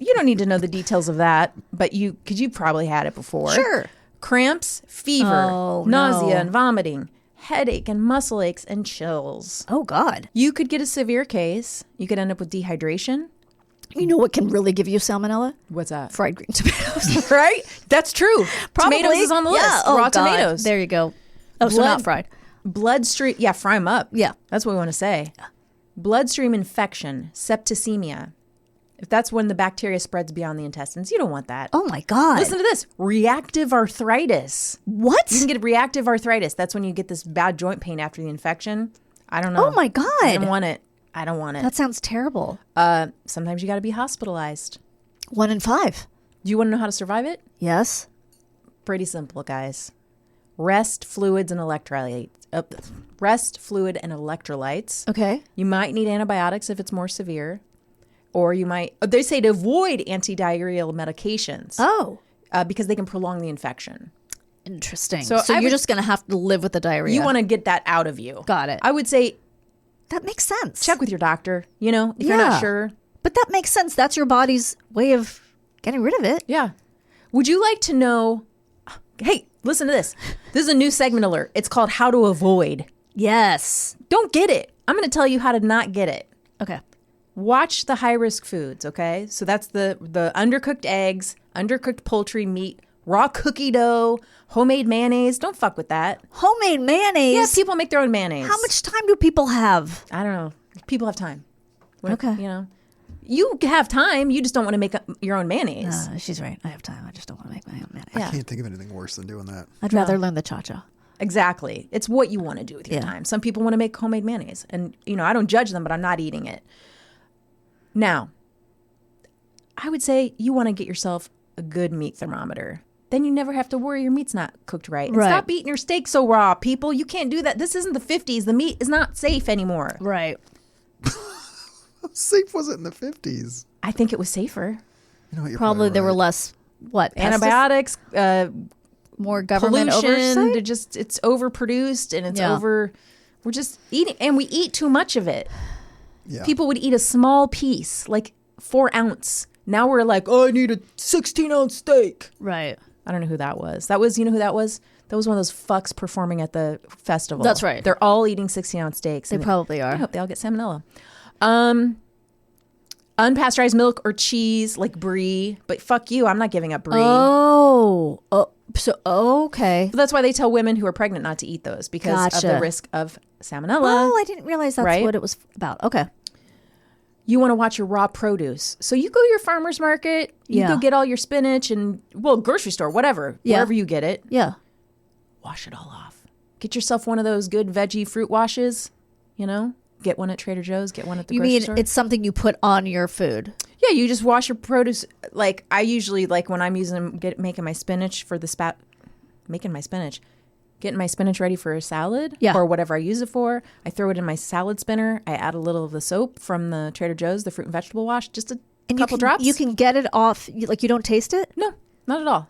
Speaker 2: You don't need to know the details of that, but because you probably had it before.
Speaker 1: Sure.
Speaker 2: Cramps, fever,
Speaker 1: Oh,
Speaker 2: nausea
Speaker 1: no.
Speaker 2: and vomiting, headache and muscle aches and chills.
Speaker 1: Oh, God.
Speaker 2: You could get a severe case. You could end up with dehydration.
Speaker 1: You know what can really give you salmonella?
Speaker 2: What's that?
Speaker 1: Fried green tomatoes.
Speaker 2: Right? That's true.
Speaker 1: Probably.
Speaker 2: Tomatoes is on the list.
Speaker 1: Yeah. Oh,
Speaker 2: Raw
Speaker 1: God.
Speaker 2: tomatoes.
Speaker 1: There you go. Oh, so
Speaker 2: Blood-
Speaker 1: not fried.
Speaker 2: Bloodstream. Yeah, fry them up.
Speaker 1: Yeah.
Speaker 2: That's what we want to say. Bloodstream infection, septicemia. If that's when the bacteria spreads beyond the intestines, you don't want that.
Speaker 1: Oh, my God.
Speaker 2: Listen to this. Reactive arthritis.
Speaker 1: What?
Speaker 2: You can get reactive arthritis. That's when you get this bad joint pain after the infection. I don't know.
Speaker 1: Oh, my God.
Speaker 2: I don't want it. I don't want it.
Speaker 1: That sounds terrible.
Speaker 2: Sometimes you got to be hospitalized.
Speaker 1: 1 in 5.
Speaker 2: Do you want to know how to survive it?
Speaker 1: Yes.
Speaker 2: Pretty simple, guys. Rest, fluids, and electrolytes. Rest, fluid, and electrolytes.
Speaker 1: Okay.
Speaker 2: You might need antibiotics if it's more severe. Or you might, they say to avoid antidiarrheal medications
Speaker 1: Oh.
Speaker 2: because they can prolong the infection.
Speaker 1: Interesting.
Speaker 2: So
Speaker 1: So
Speaker 2: I
Speaker 1: you're
Speaker 2: would-
Speaker 1: just going to have to live with the diarrhea.
Speaker 2: You want to get that out of you.
Speaker 1: Got it.
Speaker 2: I would say
Speaker 1: That makes sense.
Speaker 2: check with your doctor, if you're not sure.
Speaker 1: But that makes sense. That's your body's way of getting rid of it.
Speaker 2: Yeah. Would you like to know? Hey, listen to this. This is a new segment alert. It's called How to Avoid.
Speaker 1: Yes.
Speaker 2: Don't get it. I'm going to tell you how to not get it.
Speaker 1: Okay.
Speaker 2: Watch the high risk foods, okay? So that's the undercooked eggs, undercooked poultry, meat, raw cookie dough, homemade mayonnaise. Don't fuck with that.
Speaker 1: Homemade mayonnaise.
Speaker 2: Yeah, people make their own mayonnaise.
Speaker 1: How much time do people have?
Speaker 2: I don't know. People have time.
Speaker 1: Okay.
Speaker 2: You have time. You just don't want to make your own mayonnaise.
Speaker 1: She's right. I have time. I just don't want to make my own mayonnaise.
Speaker 2: Yeah.
Speaker 3: I can't think of anything worse than doing that.
Speaker 1: I'd rather learn the cha-cha.
Speaker 2: Exactly. It's what you want to do with your
Speaker 1: Yeah.
Speaker 2: time. Some people want to make homemade mayonnaise. And, I don't judge them, but I'm not eating it. Now, I would say you want to get yourself a good meat thermometer. Then you never have to worry your meat's not cooked right. And
Speaker 1: Right.
Speaker 2: stop eating your steak so raw, people. You can't do that. This isn't the 50s. The meat is not safe anymore.
Speaker 1: Right.
Speaker 3: How safe was it in the 50s?
Speaker 2: I think it was safer.
Speaker 3: You know what, you're
Speaker 1: Probably there were
Speaker 3: right.
Speaker 1: less,
Speaker 2: Antibiotics,
Speaker 1: more government
Speaker 2: pollution,
Speaker 1: oversight?
Speaker 2: it's overproduced and it's
Speaker 1: Yeah.
Speaker 2: we're just eating, and we eat too much of it.
Speaker 3: Yeah.
Speaker 2: People would eat a small piece, like 4 ounce. Now we're like, oh, I need a 16-ounce steak.
Speaker 1: Right.
Speaker 2: I don't know who that was. You know who that was? That was one of those fucks performing at the festival.
Speaker 1: That's right.
Speaker 2: They're all eating 16-ounce steaks.
Speaker 1: They
Speaker 2: and
Speaker 1: probably
Speaker 2: I
Speaker 1: are.
Speaker 2: hope they all get salmonella. Unpasteurized milk or cheese, like brie. But fuck you, I'm not giving up brie.
Speaker 1: Oh. Okay.
Speaker 2: But that's why they tell women who are pregnant not to eat those because of the
Speaker 1: Gotcha.
Speaker 2: risk of salmonella.
Speaker 1: Oh, I didn't realize that's
Speaker 2: Right?
Speaker 1: what it was about. Okay.
Speaker 2: You want to watch your raw produce. So you go to your farmer's market, you
Speaker 1: Yeah.
Speaker 2: go get all your spinach and, grocery store, whatever,
Speaker 1: Yeah.
Speaker 2: wherever you get it.
Speaker 1: Yeah.
Speaker 2: Wash it all off. Get yourself one of those good veggie fruit washes, Get one at Trader Joe's, get one at the
Speaker 1: You
Speaker 2: grocery
Speaker 1: mean
Speaker 2: store.
Speaker 1: it's something you put on your food?
Speaker 2: Yeah, you just wash your produce. Like I usually, when I'm making my spinach for the getting my spinach ready for a salad
Speaker 1: Yeah.
Speaker 2: or whatever I use it for. I throw it in my salad spinner. I add a little of the soap from the Trader Joe's, the fruit and vegetable wash, just a couple drops.
Speaker 1: You can get it off. You don't taste it?
Speaker 2: No, not at all.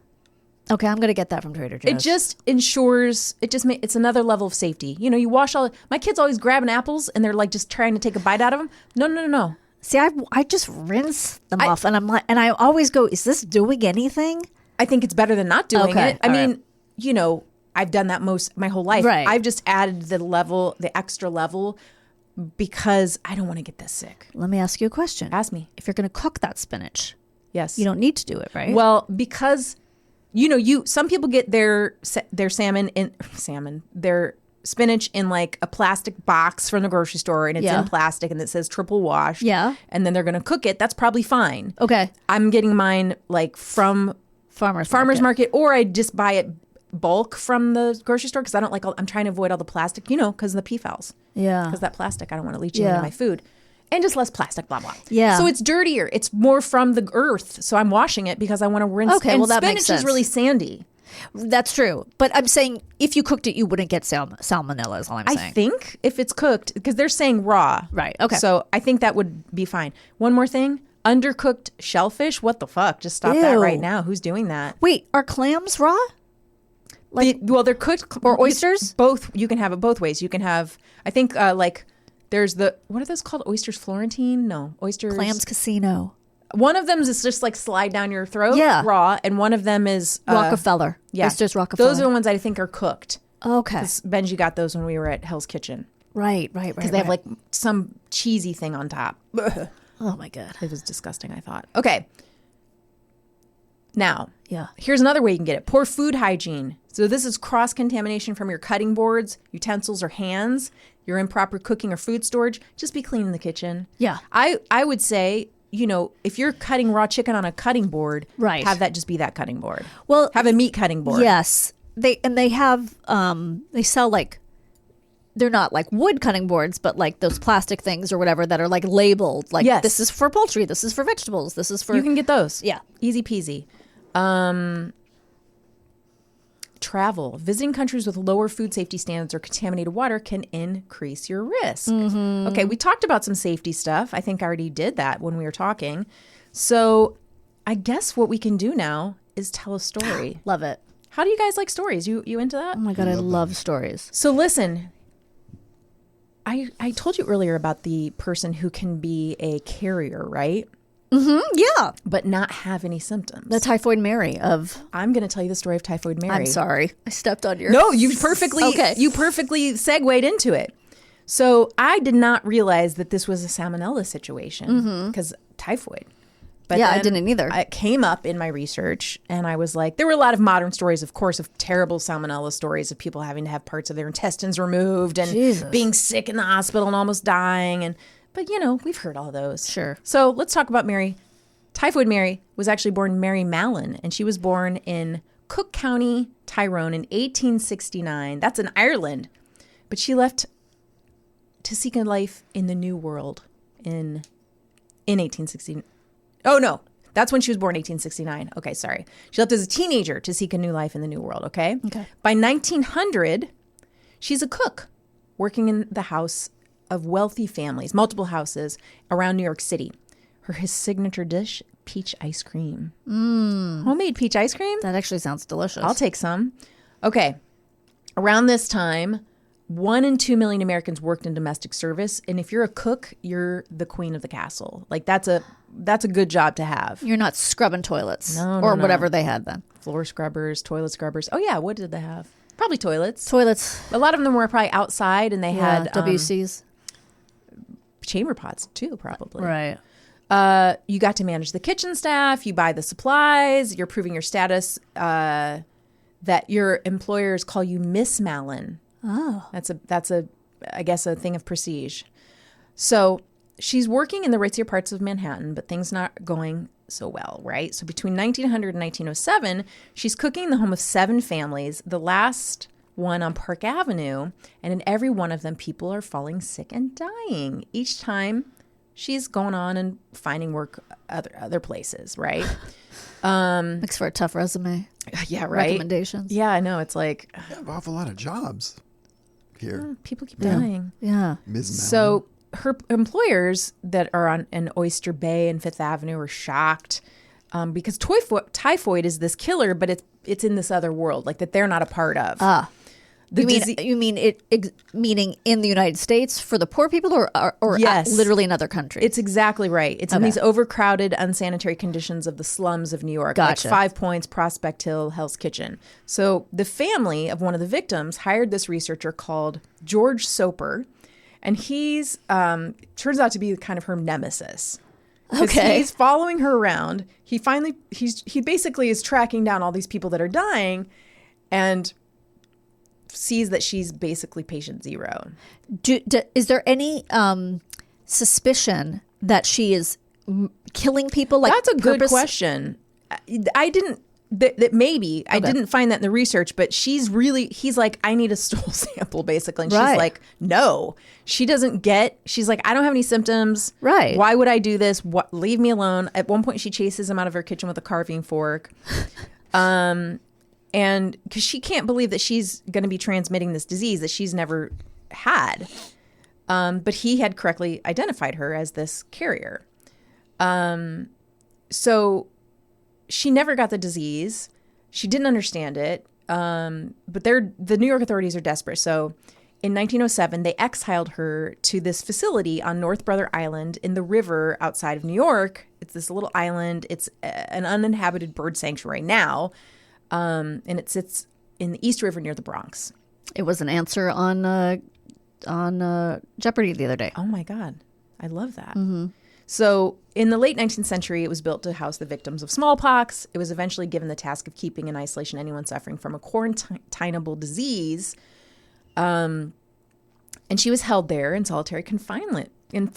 Speaker 1: Okay, I'm going to get that from Trader Joe's.
Speaker 2: It just ensures, it's another level of safety. You wash my kids always grabbing apples and they're like just trying to take a bite out of them. No.
Speaker 1: See, I just rinse them off, and I'm like, and I always go, is this doing anything?
Speaker 2: I think it's better than not doing
Speaker 1: Okay,
Speaker 2: it. I
Speaker 1: all
Speaker 2: mean, I've done that my whole life.
Speaker 1: Right.
Speaker 2: I've just added the extra level because I don't want to get this sick.
Speaker 1: Let me ask you a question.
Speaker 2: Ask me.
Speaker 1: If you're going to cook that spinach,
Speaker 2: Yes.
Speaker 1: you don't need to do it, right?
Speaker 2: Well, because some people get their salmon, their spinach in like a plastic box from the grocery store, and it's
Speaker 1: Yeah.
Speaker 2: in plastic, and it says triple washed.
Speaker 1: Yeah.
Speaker 2: And then they're going to cook it. That's probably fine.
Speaker 1: Okay.
Speaker 2: I'm getting mine like from
Speaker 1: Farmer's
Speaker 2: market, or I just buy it bulk from the grocery store because I don't like. I'm trying to avoid all the plastic, because of the PFAS.
Speaker 1: Yeah.
Speaker 2: Because that plastic, I don't want to leach into
Speaker 1: Yeah.
Speaker 2: my food. And just less plastic, blah, blah.
Speaker 1: Yeah.
Speaker 2: So it's dirtier. It's more from the earth. So I'm washing it because I want to rinse.
Speaker 1: Okay,
Speaker 2: and
Speaker 1: well, that makes
Speaker 2: spinach is
Speaker 1: sense.
Speaker 2: really sandy.
Speaker 1: That's true. But I'm saying if you cooked it, you wouldn't get salmonella is all I'm
Speaker 2: I
Speaker 1: saying.
Speaker 2: think if it's cooked, because they're saying raw.
Speaker 1: Right, okay.
Speaker 2: So I think that would be fine. One more thing. Undercooked shellfish. What the fuck? Just stop that
Speaker 1: Ew.
Speaker 2: right now. Who's doing that?
Speaker 1: Wait, are clams raw? Like
Speaker 2: They're cooked.
Speaker 1: or oysters?
Speaker 2: Both. You can have it both ways. You can have, I think, there's what are those called? Oysters Florentine? No. Oysters.
Speaker 1: Clams Casino.
Speaker 2: One of them is just like slide down your throat,
Speaker 1: Yeah.
Speaker 2: raw, and one of them is
Speaker 1: Rockefeller.
Speaker 2: Yeah,
Speaker 1: Oysters Rockefeller.
Speaker 2: Those are the ones I think are cooked.
Speaker 1: Okay.
Speaker 2: Benji got those when we were at Hell's Kitchen
Speaker 1: Right.
Speaker 2: because they have like some cheesy thing on top.
Speaker 1: Oh my god.
Speaker 2: It was disgusting, I thought. Okay. Now,
Speaker 1: Yeah.
Speaker 2: here's another way you can get it. Poor food hygiene. So this is cross-contamination from your cutting boards, utensils, or hands, your improper cooking or food storage. Just be clean in the kitchen.
Speaker 1: Yeah.
Speaker 2: I would say, if you're cutting raw chicken on a cutting board,
Speaker 1: Right.
Speaker 2: have that just be that cutting board.
Speaker 1: Well,
Speaker 2: Have a meat cutting board.
Speaker 1: yes. They have they sell like they're not like wood cutting boards, but like those plastic things or whatever that are like labeled. Like
Speaker 2: Yes.
Speaker 1: this is for poultry, this is for vegetables, this is for
Speaker 2: You can get those.
Speaker 1: Yeah.
Speaker 2: Easy peasy. Travel. Visiting countries with lower food safety standards or contaminated water can increase your risk.
Speaker 1: Mm-hmm.
Speaker 2: Okay, we talked about some safety stuff. I think I already did that when we were talking. So I guess what we can do now is tell a story.
Speaker 1: Love it.
Speaker 2: How do you guys like stories? You into that?
Speaker 1: Oh my god, I love stories.
Speaker 2: So listen, I told you earlier about the person who can be a carrier, right?
Speaker 1: Yeah.
Speaker 2: But not have any symptoms.
Speaker 1: The Typhoid Mary of
Speaker 2: I'm going to tell you the story of Typhoid Mary.
Speaker 1: I'm sorry. I stepped on your
Speaker 2: No, you perfectly
Speaker 1: Okay.
Speaker 2: you perfectly segued into it. So I did not realize that this was a salmonella situation because typhoid. But
Speaker 1: Yeah, I
Speaker 2: then
Speaker 1: didn't either.
Speaker 2: It came up in my research, and I was like, there were a lot of modern stories, of course, of terrible salmonella stories of people having to have parts of their intestines removed and
Speaker 1: Jesus.
Speaker 2: being sick in the hospital and almost dying. But we've heard all those.
Speaker 1: Sure.
Speaker 2: So let's talk about Mary. Typhoid Mary was actually born Mary Mallon, and she was born in Cook County, Tyrone in 1869. That's in Ireland. But she left to seek a life in the New World in 1869. Oh, no. That's when she was born, 1869. Okay, sorry. She left as a teenager to seek a new life in the New World, okay?
Speaker 1: Okay.
Speaker 2: By 1900, she's a cook working in the house of wealthy families, multiple houses around New York City. His signature dish, peach ice cream. Homemade peach ice cream?
Speaker 1: That actually sounds delicious.
Speaker 2: I'll take some. Okay. Around this time, 1 in 2 million Americans worked in domestic service. And if you're a cook, you're the queen of the castle. Like that's a good job to have.
Speaker 1: You're not scrubbing toilets
Speaker 2: No,
Speaker 1: or
Speaker 2: no.
Speaker 1: whatever they had then.
Speaker 2: Floor scrubbers, toilet scrubbers. Oh yeah, what did they have? Probably toilets.
Speaker 1: Toilets.
Speaker 2: A lot of them were probably outside, and they had
Speaker 1: WCs.
Speaker 2: chamber pots too, probably.
Speaker 1: Right.
Speaker 2: You got to manage the kitchen staff. You buy the supplies. You're proving your status that your employers call you Miss Mallon.
Speaker 1: Oh.
Speaker 2: That's I guess a thing of prestige. So she's working in the ritzier parts of Manhattan, but things not going so well, right? So between 1900 and 1907, she's cooking in the home of 7 families, the last one on Park Avenue, and in every one of them, people are falling sick and dying. Each time she's going on and finding work other places, right?
Speaker 1: Makes for a tough resume.
Speaker 2: Yeah, right.
Speaker 1: Recommendations.
Speaker 2: Yeah, I know. It's like
Speaker 3: You have an awful lot of jobs here.
Speaker 2: people keep dying.
Speaker 1: Yeah.
Speaker 3: Ms. Mallon.
Speaker 2: So her employers that are on an Oyster Bay and Fifth Avenue are shocked because typhoid is this killer, but it's in this other world, like that they're not a part of.
Speaker 1: You mean it meaning in the United States for the poor people or
Speaker 2: Yes.
Speaker 1: literally in other countries?
Speaker 2: It's exactly right. It's in
Speaker 1: Okay.
Speaker 2: these overcrowded, unsanitary conditions of the slums of New York,
Speaker 1: Gotcha.
Speaker 2: like 5 Points, Prospect Hill, Hell's Kitchen. So the family of one of the victims hired this researcher called George Soper, and he's turns out to be kind of her nemesis. 'Cause
Speaker 1: Okay.
Speaker 2: he's following her around. He basically is tracking down all these people that are dying, and sees that she's basically patient zero.
Speaker 1: Is there any suspicion that she is killing people? Like,
Speaker 2: that's a good question. I didn't. That maybe I didn't find that in the research, but he's like, I need a stool sample, basically. And she's like, no, she doesn't get. She's like, I don't have any symptoms.
Speaker 1: Right?
Speaker 2: Why would I do this? Leave me alone. At one point, she chases him out of her kitchen with a carving fork, and because she can't believe that she's going to be transmitting this disease that she's never had. But he had correctly identified her as this carrier. So she never got the disease. She didn't understand it. But the New York authorities are desperate. So in 1907, they exiled her to this facility on North Brother Island in the river outside of New York. It's this little island. It's an uninhabited bird sanctuary now. And it sits in the East River near the Bronx.
Speaker 1: It was an answer on Jeopardy the other day.
Speaker 2: Oh my God. I love that. Mm-hmm. So in the late 19th century, it was built to house the victims of smallpox. It was eventually given the task of keeping in isolation anyone suffering from a quarantinable disease. And she was held there in solitary confinement. In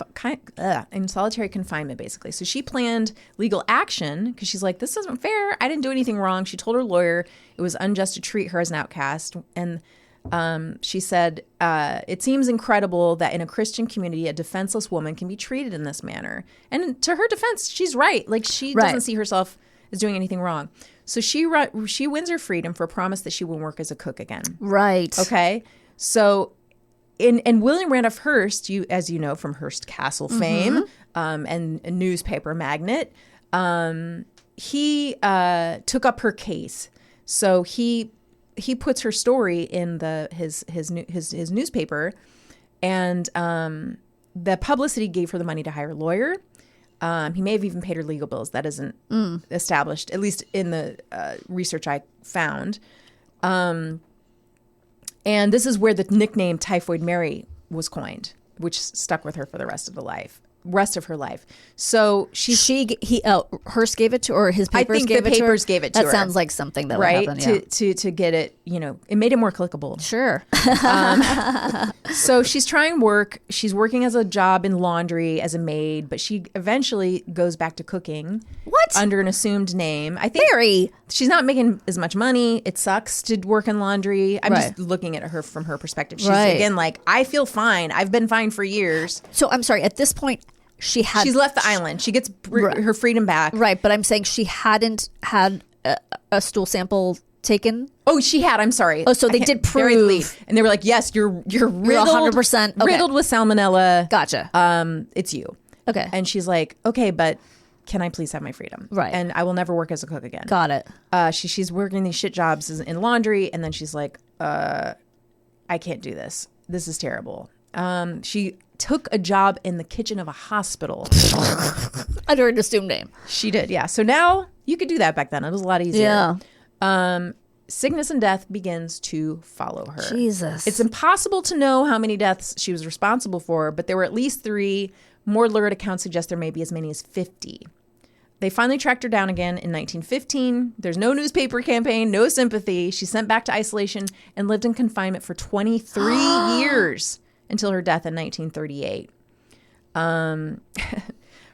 Speaker 2: solitary confinement, basically. So she planned legal action because she's like, this isn't fair. I didn't do anything wrong. She told her lawyer it was unjust to treat her as an outcast. And she said, it seems incredible that in a Christian community, a defenseless woman can be treated in this manner. And to her defense, she's right. Like, she doesn't see herself as doing anything wrong. So she wins her freedom for a promise that she won't work as a cook again.
Speaker 1: Right.
Speaker 2: Okay. So, and William Randolph Hearst, as you know from Hearst Castle fame, and a newspaper magnate, he took up her case. So he puts her story in his newspaper, and the publicity gave her the money to hire a lawyer. He may have even paid her legal bills. That isn't established, at least in the research I found. And this is where the nickname Typhoid Mary was coined, which stuck with her for the rest of her life. So
Speaker 1: Hearst gave it to, or his papers
Speaker 2: I think
Speaker 1: gave
Speaker 2: the
Speaker 1: it to her?
Speaker 2: papers gave it to her.
Speaker 1: That sounds like something that
Speaker 2: right?
Speaker 1: would happen, yeah.
Speaker 2: To get it, it made it more clickable.
Speaker 1: Sure.
Speaker 2: So she's trying work. She's working as a job in laundry as a maid, but she eventually goes back to cooking.
Speaker 1: What?
Speaker 2: Under an assumed name. I think
Speaker 1: Mary.
Speaker 2: She's not making as much money. It sucks to work in laundry. I'm just looking at her from her perspective. She's again like, I feel fine. I've been fine for years.
Speaker 1: So I'm sorry. At this point, she's
Speaker 2: left the island. She gets her freedom back.
Speaker 1: Right, but I'm saying she hadn't had a stool sample taken.
Speaker 2: Oh, she had. I'm sorry.
Speaker 1: Oh, so they did prove,
Speaker 2: and they were like, "Yes, you're riddled,
Speaker 1: 100%
Speaker 2: riddled with salmonella.
Speaker 1: Gotcha.
Speaker 2: It's you."
Speaker 1: Okay.
Speaker 2: And she's like, "Okay, but can I please have my freedom?
Speaker 1: Right.
Speaker 2: And I will never work as a cook again."
Speaker 1: Got it.
Speaker 2: She's working these shit jobs in laundry, and then she's like, "I can't do this. This is terrible." She took a job in the kitchen of a hospital
Speaker 1: under an assumed name.
Speaker 2: She did, yeah. So now you could do that back then. It was a lot easier.
Speaker 1: Yeah.
Speaker 2: Sickness and death begins to follow her.
Speaker 1: Jesus.
Speaker 2: It's impossible to know how many deaths she was responsible for, but there were at least 3. More lurid accounts suggest there may be as many as 50. They finally tracked her down again in 1915. There's no newspaper campaign, no sympathy. She's sent back to isolation and lived in confinement for 23 years until her death in 1938.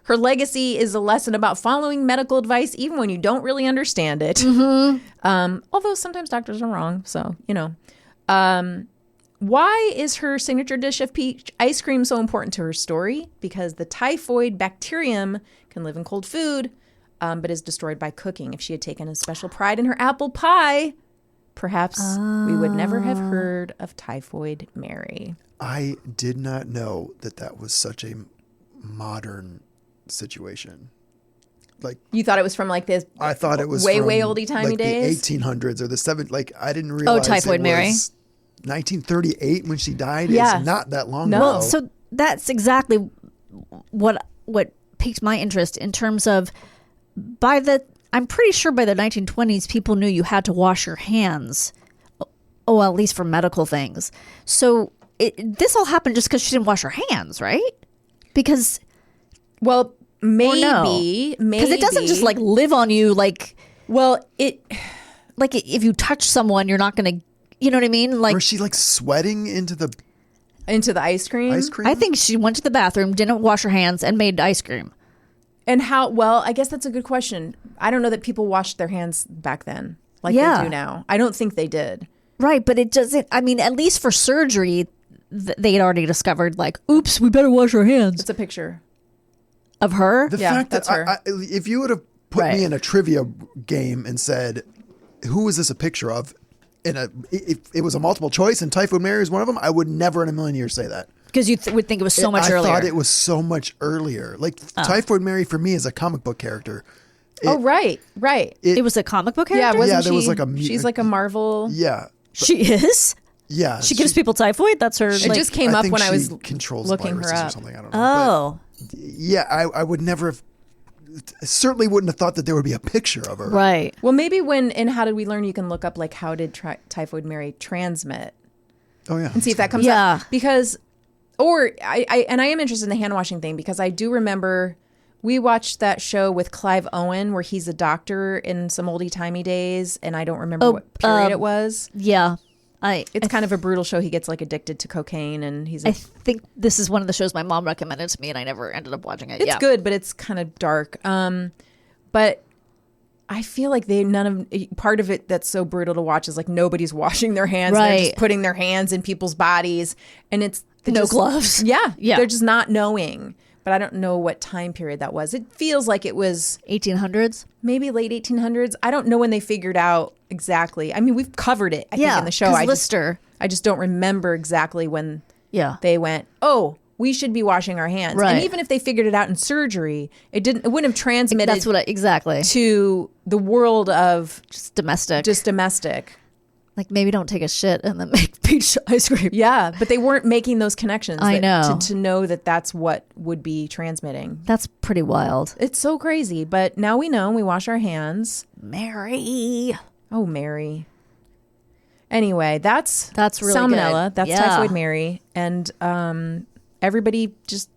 Speaker 2: Her legacy is a lesson about following medical advice even when you don't really understand it. Mm-hmm. Although sometimes doctors are wrong, so, why is her signature dish of peach ice cream so important to her story? Because the typhoid bacterium can live in cold food, but is destroyed by cooking. If she had taken a special pride in her apple pie, perhaps we would never have heard of Typhoid Mary.
Speaker 3: I did not know that was such a modern situation. Like,
Speaker 2: you thought it was from like this?
Speaker 3: I thought it was
Speaker 2: way
Speaker 3: from,
Speaker 2: oldie timey
Speaker 3: like
Speaker 2: days,
Speaker 3: the 1800s or the 7. Like, I didn't realize.
Speaker 1: Typhoid Mary.
Speaker 3: 1938 when she died is not that long
Speaker 2: no.
Speaker 3: ago.
Speaker 1: Well, so that's exactly what piqued my interest in terms of I'm pretty sure by the 1920s people knew you had to wash your hands. Oh, at least for medical things. So this all happened just because she didn't wash her hands, right? Because
Speaker 2: maybe
Speaker 1: because it doesn't just like live on you like.
Speaker 2: Well,
Speaker 1: like if you touch someone, you're not going to. You know what I mean? Like,
Speaker 3: Was she like sweating into the
Speaker 2: ice cream.
Speaker 3: ice cream?
Speaker 1: I think she went to the bathroom, didn't wash her hands, and made ice cream.
Speaker 2: And how? Well, I guess that's a good question. I don't know that people washed their hands back then like
Speaker 1: Yeah.
Speaker 2: they do now. I don't think they did.
Speaker 1: Right, but it doesn't. I mean, at least for surgery, they had already discovered, like, oops, we better wash our hands.
Speaker 2: It's a picture.
Speaker 1: Of her?
Speaker 3: The
Speaker 2: Yeah,
Speaker 3: fact
Speaker 2: that's
Speaker 3: that
Speaker 2: her.
Speaker 3: if you would have put
Speaker 1: Right.
Speaker 3: me in a trivia game and said, "Who is this a picture of?" If it was a multiple choice and Typhoid Mary is one of them, I would never in a million years say that.
Speaker 1: Because you would think it was so much earlier.
Speaker 3: I thought it was so much earlier. Like Typhoid Mary for me is a comic book character.
Speaker 2: Right.
Speaker 1: It was a comic book
Speaker 2: Yeah,
Speaker 1: character?
Speaker 2: wasn't
Speaker 3: there
Speaker 2: she?
Speaker 3: was like a
Speaker 2: she's like a Marvel.
Speaker 3: Yeah,
Speaker 1: She is?
Speaker 3: yeah.
Speaker 1: She gives people typhoid? That's her.
Speaker 2: It
Speaker 1: like,
Speaker 2: just came up
Speaker 3: think
Speaker 2: when I was
Speaker 3: she controls
Speaker 2: looking her
Speaker 3: viruses or
Speaker 2: up.
Speaker 3: something. I don't know.
Speaker 1: Oh,
Speaker 3: But yeah, I would never have. Certainly wouldn't have thought that there would be a picture of her.
Speaker 1: right.
Speaker 2: Well, maybe when in How Did We Learn, you can look up like how did Typhoid Mary transmit
Speaker 3: Oh yeah.
Speaker 2: and see if that comes
Speaker 1: Yeah.
Speaker 2: up. Because, or I am interested in the hand washing thing because I do remember we watched that show with Clive Owen where he's a doctor in some oldie timey days, and I don't remember what period it was.
Speaker 1: Yeah.
Speaker 2: It's kind of a brutal show. He gets like addicted to cocaine, and he's.
Speaker 1: I think this is one of the shows my mom recommended to me, and I never ended up watching it.
Speaker 2: It's good, but it's kind of dark. But I feel like part of it that's so brutal to watch is like nobody's washing their hands. They're just
Speaker 1: Right.
Speaker 2: putting their hands in people's bodies, and it's
Speaker 1: No gloves.
Speaker 2: Yeah,
Speaker 1: Yeah.
Speaker 2: They're just not knowing. But I don't know what time period that was. It feels like it was
Speaker 1: 1800s.
Speaker 2: maybe late 1800s. I don't know when they figured out exactly. I mean, we've covered it. I think in the show.
Speaker 1: 'cause
Speaker 2: I
Speaker 1: Lister.
Speaker 2: just don't remember exactly when
Speaker 1: Yeah.
Speaker 2: they went, oh, we should be washing our hands.
Speaker 1: Right.
Speaker 2: And even if they figured it out in surgery, it wouldn't have transmitted
Speaker 1: That's what exactly.
Speaker 2: to the world of
Speaker 1: Just domestic.
Speaker 2: just domestic.
Speaker 1: like maybe don't take a shit and then make peach ice cream.
Speaker 2: Yeah, but they weren't making those connections.
Speaker 1: I know.
Speaker 2: To know that that's what would be transmitting.
Speaker 1: That's pretty wild.
Speaker 2: It's so crazy, but now we know. We wash our hands.
Speaker 1: Mary.
Speaker 2: Oh, Mary. Anyway, that's
Speaker 1: really
Speaker 2: Salmonella.
Speaker 1: good.
Speaker 2: That's
Speaker 1: Yeah.
Speaker 2: Typhoid Mary. And everybody just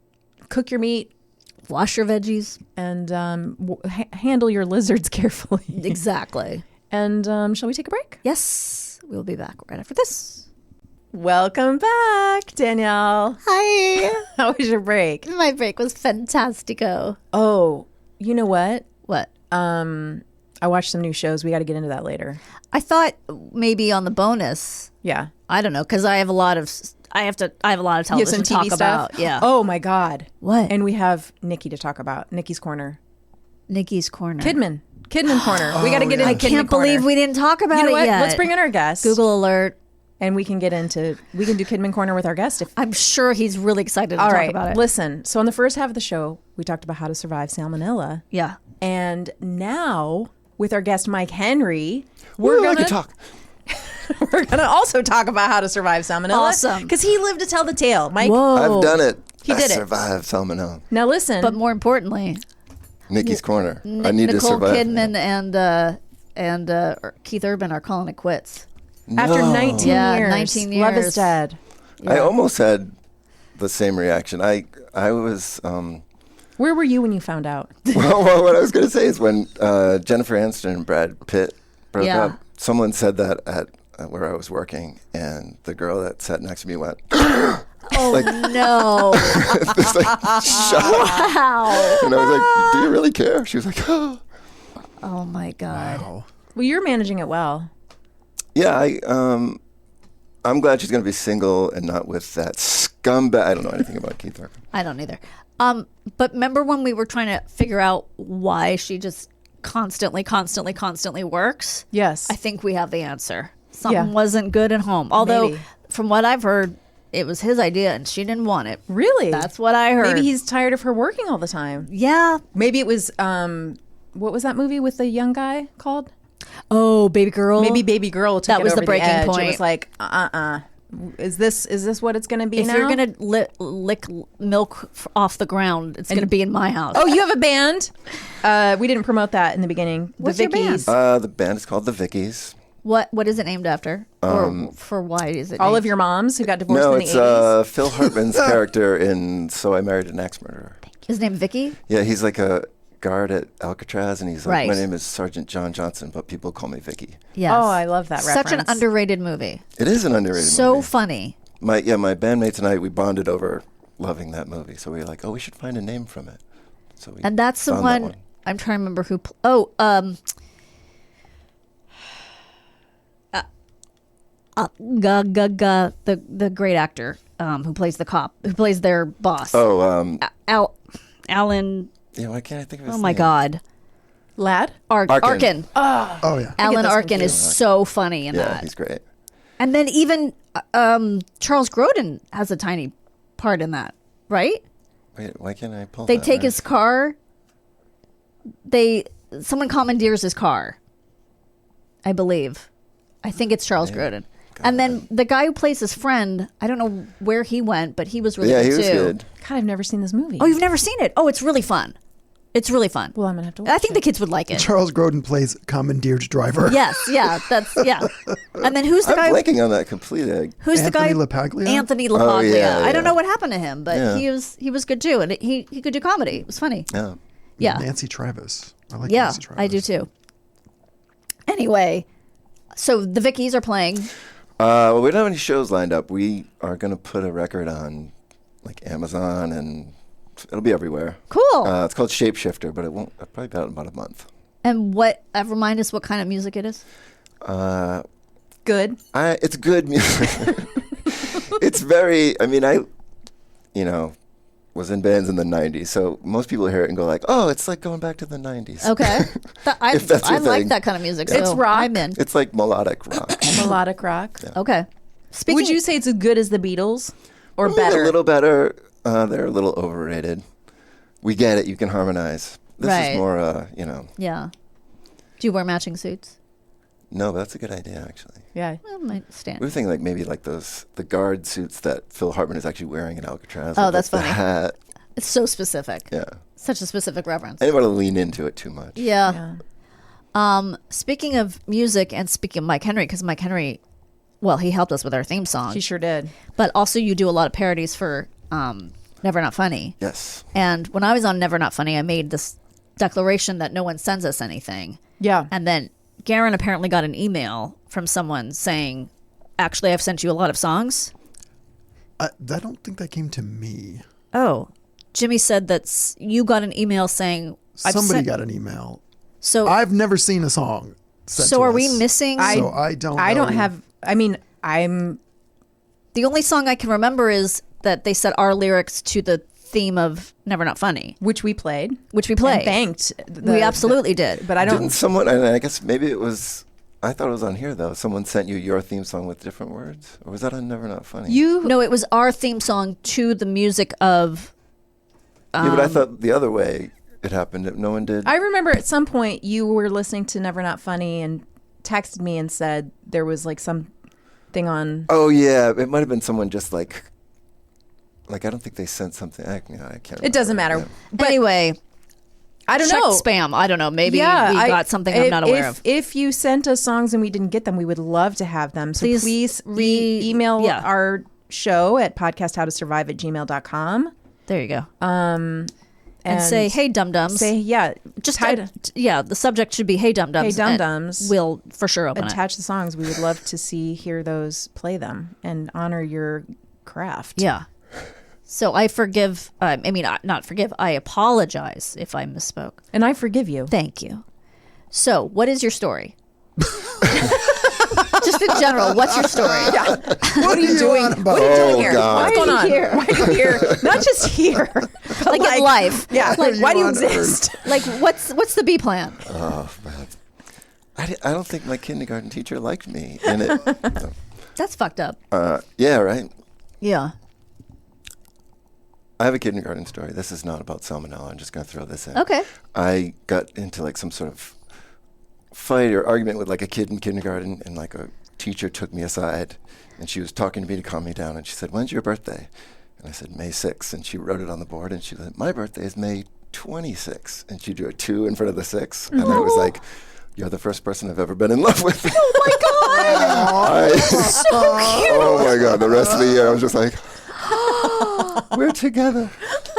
Speaker 2: cook your meat
Speaker 1: Wash your veggies.
Speaker 2: and handle your lizards carefully.
Speaker 1: Exactly.
Speaker 2: And shall we take a break?
Speaker 1: Yes. We'll be back right after this.
Speaker 2: Welcome back, Danielle.
Speaker 1: Hi.
Speaker 2: How was your break?
Speaker 1: My break was fantastico.
Speaker 2: Oh, you know what?
Speaker 1: What?
Speaker 2: I watched some new shows. We got to get into that later.
Speaker 1: I thought maybe on the bonus.
Speaker 2: Yeah.
Speaker 1: I don't know, because I have a lot of television
Speaker 2: You have some
Speaker 1: to
Speaker 2: TV
Speaker 1: talk
Speaker 2: stuff.
Speaker 1: about. Yeah.
Speaker 2: Oh my God.
Speaker 1: What?
Speaker 2: And we have Nikki to talk about. Nikki's Corner.
Speaker 1: Nikki's Corner.
Speaker 2: Kidman Corner. We got to get into
Speaker 1: I
Speaker 2: Kidman
Speaker 1: can't
Speaker 2: Corner.
Speaker 1: believe we didn't talk about
Speaker 2: You know
Speaker 1: it
Speaker 2: what?
Speaker 1: yet.
Speaker 2: Let's bring in our guest.
Speaker 1: Google alert.
Speaker 2: And we can do Kidman Corner with our guest.
Speaker 1: I'm sure he's really excited to
Speaker 2: All
Speaker 1: talk
Speaker 2: right.
Speaker 1: about it.
Speaker 2: Listen. So on the first half of the show, we talked about how to survive salmonella.
Speaker 1: Yeah.
Speaker 2: And now with our guest Mike Henry,
Speaker 3: We're
Speaker 2: we're
Speaker 3: going to
Speaker 2: gonna
Speaker 3: talk.
Speaker 2: we're gonna also talk about how to survive salmonella.
Speaker 1: Awesome.
Speaker 2: Because he lived to tell the tale. Mike,
Speaker 1: Whoa.
Speaker 5: I've done it.
Speaker 2: He did it.
Speaker 5: I survived salmonella.
Speaker 2: now listen.
Speaker 1: But more importantly,
Speaker 5: Nikki's Corner. I need
Speaker 1: Nicole
Speaker 5: to survive.
Speaker 1: Kidman and Keith Urban are calling it quits.
Speaker 2: after
Speaker 5: No.
Speaker 2: 19
Speaker 1: Yeah,
Speaker 2: years,
Speaker 1: 19
Speaker 2: love is
Speaker 1: years.
Speaker 2: dead.
Speaker 5: I almost had the same reaction. I was
Speaker 2: Where were you when you found out?
Speaker 5: well, what I was going to say is when Jennifer Aniston and Brad Pitt broke
Speaker 1: Yeah.
Speaker 5: up, someone said that at where I was working, and the girl that sat next to me went,
Speaker 1: Oh no!
Speaker 5: this like shock.
Speaker 1: Wow!
Speaker 5: And I was like, do you really care? She was like, oh.
Speaker 1: Oh my god!
Speaker 3: Wow.
Speaker 2: Well, you're managing it well.
Speaker 5: Yeah, I'm glad she's going to be single and not with that scumbag. I don't know anything about Keith Urban.
Speaker 1: I don't either. But remember when we were trying to figure out why she just constantly works?
Speaker 2: Yes.
Speaker 1: I think we have the answer. Something
Speaker 2: Yeah.
Speaker 1: wasn't good at home. Although,
Speaker 2: Maybe.
Speaker 1: from what I've heard, it was his idea and she didn't want it.
Speaker 2: Really?
Speaker 1: That's what I heard.
Speaker 2: Maybe he's tired of her working all the time.
Speaker 1: Yeah.
Speaker 2: Maybe it was what was that movie with the young guy called?
Speaker 1: Oh, baby girl.
Speaker 2: Maybe Baby Girl took
Speaker 1: That
Speaker 2: it
Speaker 1: was
Speaker 2: over
Speaker 1: the breaking
Speaker 2: edge. It
Speaker 1: point.
Speaker 2: was like, Is this what it's going to be
Speaker 1: If
Speaker 2: now?
Speaker 1: you're gonna lick milk off the ground, it's gonna be in my house.
Speaker 2: Oh, you have a band? We didn't promote that in the beginning.
Speaker 1: What's
Speaker 2: the
Speaker 1: your band?
Speaker 2: Vickies.
Speaker 5: The band is called the Vickies.
Speaker 1: What is it named after? Or for why is it?
Speaker 2: All
Speaker 1: named?
Speaker 2: of your moms who got divorced
Speaker 5: No,
Speaker 2: in the
Speaker 5: it's
Speaker 2: 80s.
Speaker 5: Phil Hartman's character in So I Married an Axe Murderer.
Speaker 1: His name Vicky.
Speaker 5: Yeah, he's like guard at Alcatraz, and he's like,
Speaker 1: Right.
Speaker 5: my name is Sergeant John Johnson, but people call me Vicky.
Speaker 1: Yes.
Speaker 2: Oh, I love that
Speaker 1: Such an
Speaker 2: reference.
Speaker 1: underrated movie.
Speaker 5: It is an underrated
Speaker 1: So
Speaker 5: movie.
Speaker 1: funny.
Speaker 5: My bandmates and I, we bonded over loving that movie. So we were like, oh, we should find a name from it. So we
Speaker 1: And that's the
Speaker 5: found
Speaker 1: one,
Speaker 5: that
Speaker 1: I'm trying to remember who. The great actor who plays the cop, who plays their boss.
Speaker 5: Oh,
Speaker 1: Alan.
Speaker 5: yeah. Why can't I think of his
Speaker 1: Oh my
Speaker 5: name?
Speaker 1: God.
Speaker 2: Lad?
Speaker 5: Arkin.
Speaker 1: Arkin.
Speaker 3: Oh yeah.
Speaker 1: Alan
Speaker 2: those
Speaker 1: Arkin is
Speaker 2: confused.
Speaker 1: so funny in
Speaker 5: Yeah,
Speaker 1: that.
Speaker 5: he's great.
Speaker 1: And then even Charles Grodin has a tiny part in that, right?
Speaker 5: Wait, why can't I pull
Speaker 1: They
Speaker 5: that,
Speaker 1: take
Speaker 5: right?
Speaker 1: his car. Someone commandeers his car. I believe. I think it's Charles Grodin. And then the guy who plays his friend, I don't know where he went, but he was really
Speaker 5: Yeah,
Speaker 1: good
Speaker 5: he was
Speaker 1: too.
Speaker 5: good.
Speaker 2: God, I've never seen this movie.
Speaker 1: Oh, you've never seen it? Oh, it's really fun. It's really fun.
Speaker 2: Well, I'm going to have to watch
Speaker 1: I think the kids would like it.
Speaker 3: Charles Grodin plays commandeered driver.
Speaker 1: Yes, yeah, And then who's the
Speaker 5: I'm
Speaker 1: guy?
Speaker 5: blanking on that completely.
Speaker 1: Who's
Speaker 3: Anthony
Speaker 1: the guy?
Speaker 3: LaPaglia?
Speaker 1: Anthony LaPaglia.
Speaker 5: yeah,
Speaker 1: I don't
Speaker 5: yeah.
Speaker 1: know what happened to him, but
Speaker 5: Yeah.
Speaker 1: he was good too, and he could do comedy. It was funny.
Speaker 5: Yeah.
Speaker 1: Yeah,
Speaker 3: Nancy Travis. I like
Speaker 1: yeah,
Speaker 3: Nancy Travis.
Speaker 1: I do too. Anyway, so the Vickies are playing.
Speaker 5: Well, we don't have any shows lined up. We are going to put a record on like Amazon, and it'll be everywhere.
Speaker 1: Cool.
Speaker 5: It's called Shapeshifter, but it'll probably be out in about a month.
Speaker 1: And remind us what kind of music it is.
Speaker 2: Good.
Speaker 5: It's good music. It's very, I mean, was in bands in the 90s, so most people hear it and go like, oh, it's like going back to the 90s.
Speaker 1: Okay,
Speaker 5: If that's
Speaker 1: I
Speaker 5: your
Speaker 1: like
Speaker 5: thing.
Speaker 1: that kind of music.
Speaker 2: It's
Speaker 1: so
Speaker 2: rock.
Speaker 1: I'm in.
Speaker 5: It's like melodic rock.
Speaker 2: Melodic rock.
Speaker 1: Okay. Speaking.
Speaker 2: Would you say it's as good as the Beatles or
Speaker 5: Maybe
Speaker 2: better?
Speaker 5: A little better. They're a little overrated. We get it. You can harmonize. This
Speaker 1: Right.
Speaker 5: is more,
Speaker 1: Yeah. Do you wear matching suits?
Speaker 5: no, but that's a good idea, actually.
Speaker 2: Yeah.
Speaker 1: Well, might stand.
Speaker 5: We were thinking like maybe like the guard suits that Phil Hartman is actually wearing in Alcatraz.
Speaker 1: Oh,
Speaker 5: with,
Speaker 1: that's
Speaker 5: like,
Speaker 1: funny.
Speaker 5: The hat.
Speaker 1: It's so specific.
Speaker 5: Yeah.
Speaker 1: Such a specific reference.
Speaker 5: I didn't want to lean into it too much.
Speaker 1: Yeah. Speaking of music and speaking of Mike Henry, because Mike Henry, well, he helped us with our theme song.
Speaker 2: She sure did.
Speaker 1: But also you do a lot of parodies for Never Not Funny.
Speaker 5: Yes.
Speaker 1: And when I was on Never Not Funny, I made this declaration that no one sends us anything.
Speaker 2: Yeah.
Speaker 1: And then Garen apparently got an email from someone saying, actually, I've sent you a lot of songs.
Speaker 3: I don't think that came to me.
Speaker 1: Oh, Jimmy said that you got an email saying,
Speaker 3: Somebody got an email.
Speaker 1: So,
Speaker 3: I've never seen a song sent
Speaker 1: so
Speaker 3: to
Speaker 1: are
Speaker 3: us.
Speaker 1: we missing?
Speaker 3: So I don't
Speaker 2: I don't
Speaker 3: know.
Speaker 2: have. I mean, I'm.
Speaker 1: The only song I can remember is that they set our lyrics to the theme of Never Not Funny,
Speaker 2: Which we played.
Speaker 1: which we played.
Speaker 2: And thanked.
Speaker 1: We absolutely did.
Speaker 2: But I don't.
Speaker 5: Didn't someone, and I guess maybe it was, I thought it was on here though, someone sent you your theme song with different words? Or was that on Never Not Funny?
Speaker 1: No, it was our theme song to the music of.
Speaker 5: Yeah, but I thought the other way it happened. No one did.
Speaker 2: I remember at some point you were listening to Never Not Funny and texted me and said there was like some thing on.
Speaker 5: Oh yeah, it might have been someone just like I don't think they sent something. I can't remember.
Speaker 2: It doesn't matter.
Speaker 5: Yeah.
Speaker 2: But
Speaker 1: Anyway,
Speaker 2: I don't
Speaker 1: check
Speaker 2: know.
Speaker 1: spam. I don't know. Maybe
Speaker 2: Yeah,
Speaker 1: we got something I'm not aware of.
Speaker 2: If you sent us songs and we didn't get them, we would love to have them. So
Speaker 1: Please
Speaker 2: email
Speaker 1: yeah.
Speaker 2: our show at podcasthowtosurvive@gmail.com.
Speaker 1: There you go. And say, hey, dum-dums.
Speaker 2: Say, yeah.
Speaker 1: Just
Speaker 2: tide-
Speaker 1: the subject should be hey dum-dums.
Speaker 2: Hey, dum-dums.
Speaker 1: and we'll for sure open
Speaker 2: attach the songs. We would love to hear those, play them, and honor your craft.
Speaker 1: it. Yeah. So I forgive, not forgive, I apologize if I misspoke.
Speaker 2: And I forgive you.
Speaker 1: Thank you. So what is your story? Just in general, what's your story?
Speaker 2: Yeah. What are you doing?
Speaker 3: on
Speaker 2: What
Speaker 3: about?
Speaker 2: are you doing
Speaker 5: Oh,
Speaker 2: here?
Speaker 5: God.
Speaker 2: What's going
Speaker 1: Why are
Speaker 2: on?
Speaker 1: you here?
Speaker 2: Why are you here? Not just here. but
Speaker 1: Like in life.
Speaker 2: Yeah.
Speaker 3: Why are
Speaker 2: Like, why do
Speaker 3: you
Speaker 2: you
Speaker 3: on
Speaker 2: exist?
Speaker 1: Like what's the B plan?
Speaker 5: Oh man, I don't think my kindergarten teacher liked me in it.
Speaker 1: That's fucked up.
Speaker 5: Yeah, right.
Speaker 1: Yeah.
Speaker 5: I have a kindergarten story. This is not about salmonella. I'm just going to throw this in.
Speaker 1: Okay.
Speaker 5: I got into like some sort of fight or argument with like a kid in kindergarten, and like a teacher took me aside, and she was talking to me to calm me down, and she said, "When's your birthday?" And I said, "May 6th." And she wrote it on the board, and she said, "My birthday is May 26th." And she drew a 2 in front of the 6. And I was like, "You're the first person I've ever been in love with."
Speaker 1: Oh my god.
Speaker 5: So cute. Oh my god! The rest of the year, I was just like, "We're together."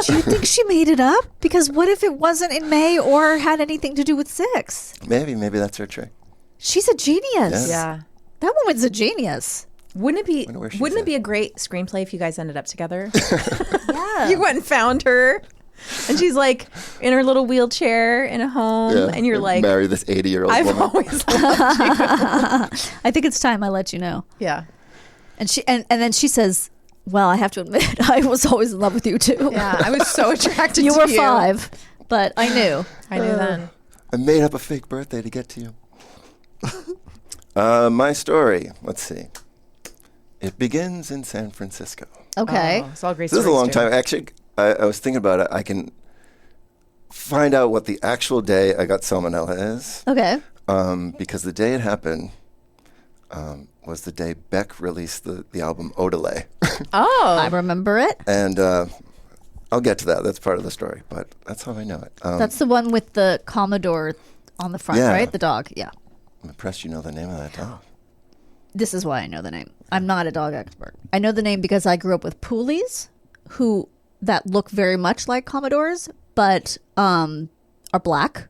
Speaker 1: Do you think she made it up? Because what if it wasn't in May or had anything to do with 6?
Speaker 5: Maybe that's her trick.
Speaker 1: She's a genius.
Speaker 5: Yes.
Speaker 2: Yeah.
Speaker 1: That woman's a genius.
Speaker 2: Wouldn't it
Speaker 5: Wonder where she's
Speaker 2: be
Speaker 5: at.
Speaker 2: a great screenplay if you guys ended up together?
Speaker 1: Yeah.
Speaker 2: You went and found her, and she's like in her little wheelchair in a home,
Speaker 5: Yeah.
Speaker 2: and you're like,
Speaker 5: marry this 80-year-old
Speaker 2: I've
Speaker 5: woman.
Speaker 2: always loved
Speaker 1: I think it's time I let you know.
Speaker 2: Yeah.
Speaker 1: And she and then she says, well, I have to admit, I was always in love with you too.
Speaker 2: Yeah. I was so attracted
Speaker 1: You
Speaker 2: to
Speaker 1: were
Speaker 2: you.
Speaker 1: 5, but I knew.
Speaker 2: I knew then.
Speaker 5: I made up a fake birthday to get to you. My story, let's see. It begins in San Francisco.
Speaker 1: Okay.
Speaker 2: Oh, it's all great
Speaker 5: This is a
Speaker 2: stories,
Speaker 5: long
Speaker 2: too.
Speaker 5: time. Actually, I was thinking about it. I can find out what the actual day I got salmonella is,
Speaker 1: Okay.
Speaker 5: because the day it happened was the day Beck released the album Odelay.
Speaker 2: Oh.
Speaker 1: I remember it.
Speaker 5: And I'll get to that. That's part of the story, but that's how I know it.
Speaker 1: That's the one with the Commodore on the front,
Speaker 5: Yeah.
Speaker 1: right? The dog. Yeah.
Speaker 5: I'm impressed you know the name of that dog.
Speaker 1: This is why I know the name. I'm not a dog expert. I know the name because I grew up with poolies that look very much like Commodores, but are black.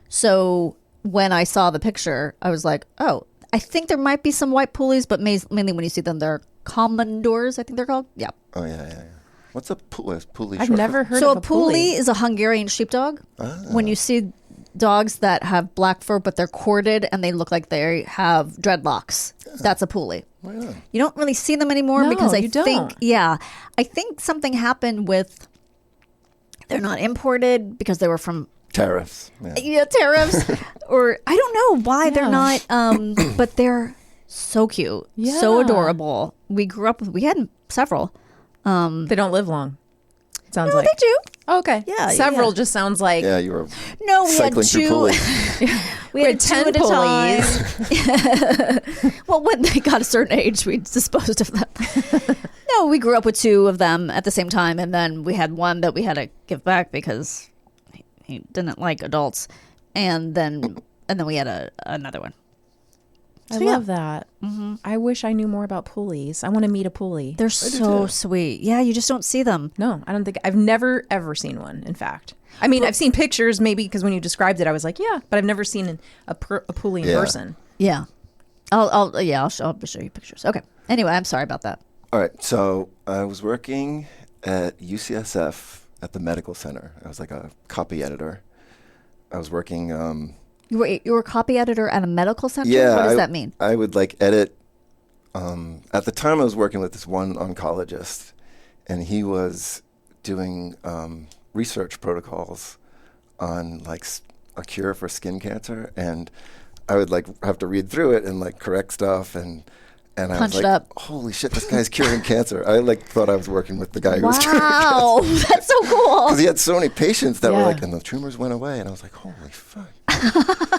Speaker 1: So when I saw the picture, I was like, oh, I think there might be some white poolies, but mainly when you see them, they're Commodores, I think they're called. Yeah.
Speaker 5: Oh, yeah. What's a pulley?
Speaker 2: I've
Speaker 5: short
Speaker 2: never
Speaker 5: for?
Speaker 2: heard
Speaker 1: So
Speaker 2: of
Speaker 1: a pulley is a Hungarian sheepdog. When you see dogs that have black fur, but they're corded and they look like they have dreadlocks, that's a pulley.
Speaker 5: Yeah.
Speaker 1: You don't really see them anymore
Speaker 2: No,
Speaker 1: because I
Speaker 2: you
Speaker 1: think,
Speaker 2: don't.
Speaker 1: I think something happened with, they're not imported because they were from
Speaker 5: Tariffs. Yeah.
Speaker 1: tariffs, or I don't know why they're
Speaker 2: Yeah.
Speaker 1: not, but they're so cute, so
Speaker 2: Yeah.
Speaker 1: adorable. We grew up with, we had several.
Speaker 2: They don't live long. It sounds
Speaker 1: No,
Speaker 2: like.
Speaker 1: they do.
Speaker 2: Oh, okay.
Speaker 1: Yeah,
Speaker 2: Several
Speaker 1: yeah.
Speaker 2: just sounds like.
Speaker 5: Yeah, you were
Speaker 1: No, we had
Speaker 5: cycling through
Speaker 1: two.
Speaker 5: pulleys.
Speaker 1: We had 2
Speaker 2: 10
Speaker 1: at a time. Well, when they got a certain age, we disposed of them. No, we grew up with 2 of them at the same time, and then we had one that we had to give back because he didn't like adults, and then we had another one.
Speaker 2: I
Speaker 1: So, yeah.
Speaker 2: love that. I wish I knew more about pulleys. I want to meet a pulley.
Speaker 1: They're so sweet. Yeah, you just don't see them.
Speaker 2: No, I don't think I've never ever seen one. In fact, I mean, I've seen pictures maybe because when you described it, I was like, yeah, but I've never seen a pulley in
Speaker 5: Yeah.
Speaker 2: person.
Speaker 1: Yeah, I'll show you pictures. Okay. Anyway, I'm sorry about that.
Speaker 5: All right, so I was working at UCSF at the medical center. I was like a copy editor. I was working.
Speaker 1: You were a copy editor at a medical center.
Speaker 5: Yeah,
Speaker 1: What does that mean?
Speaker 5: I would like edit. At the time, I was working with this one oncologist, and he was doing research protocols on like a cure for skin cancer, and I would like have to read through it and like correct stuff and I
Speaker 1: Punch
Speaker 5: was
Speaker 1: it
Speaker 5: like,
Speaker 1: up.
Speaker 5: holy shit, this guy's curing cancer. I like thought I was working with the guy who was curing cancer.
Speaker 1: Wow, that's so cool.
Speaker 5: Because he had so many patients that were
Speaker 2: Yeah.
Speaker 5: like, and the tumors went away, and I was like, holy fuck.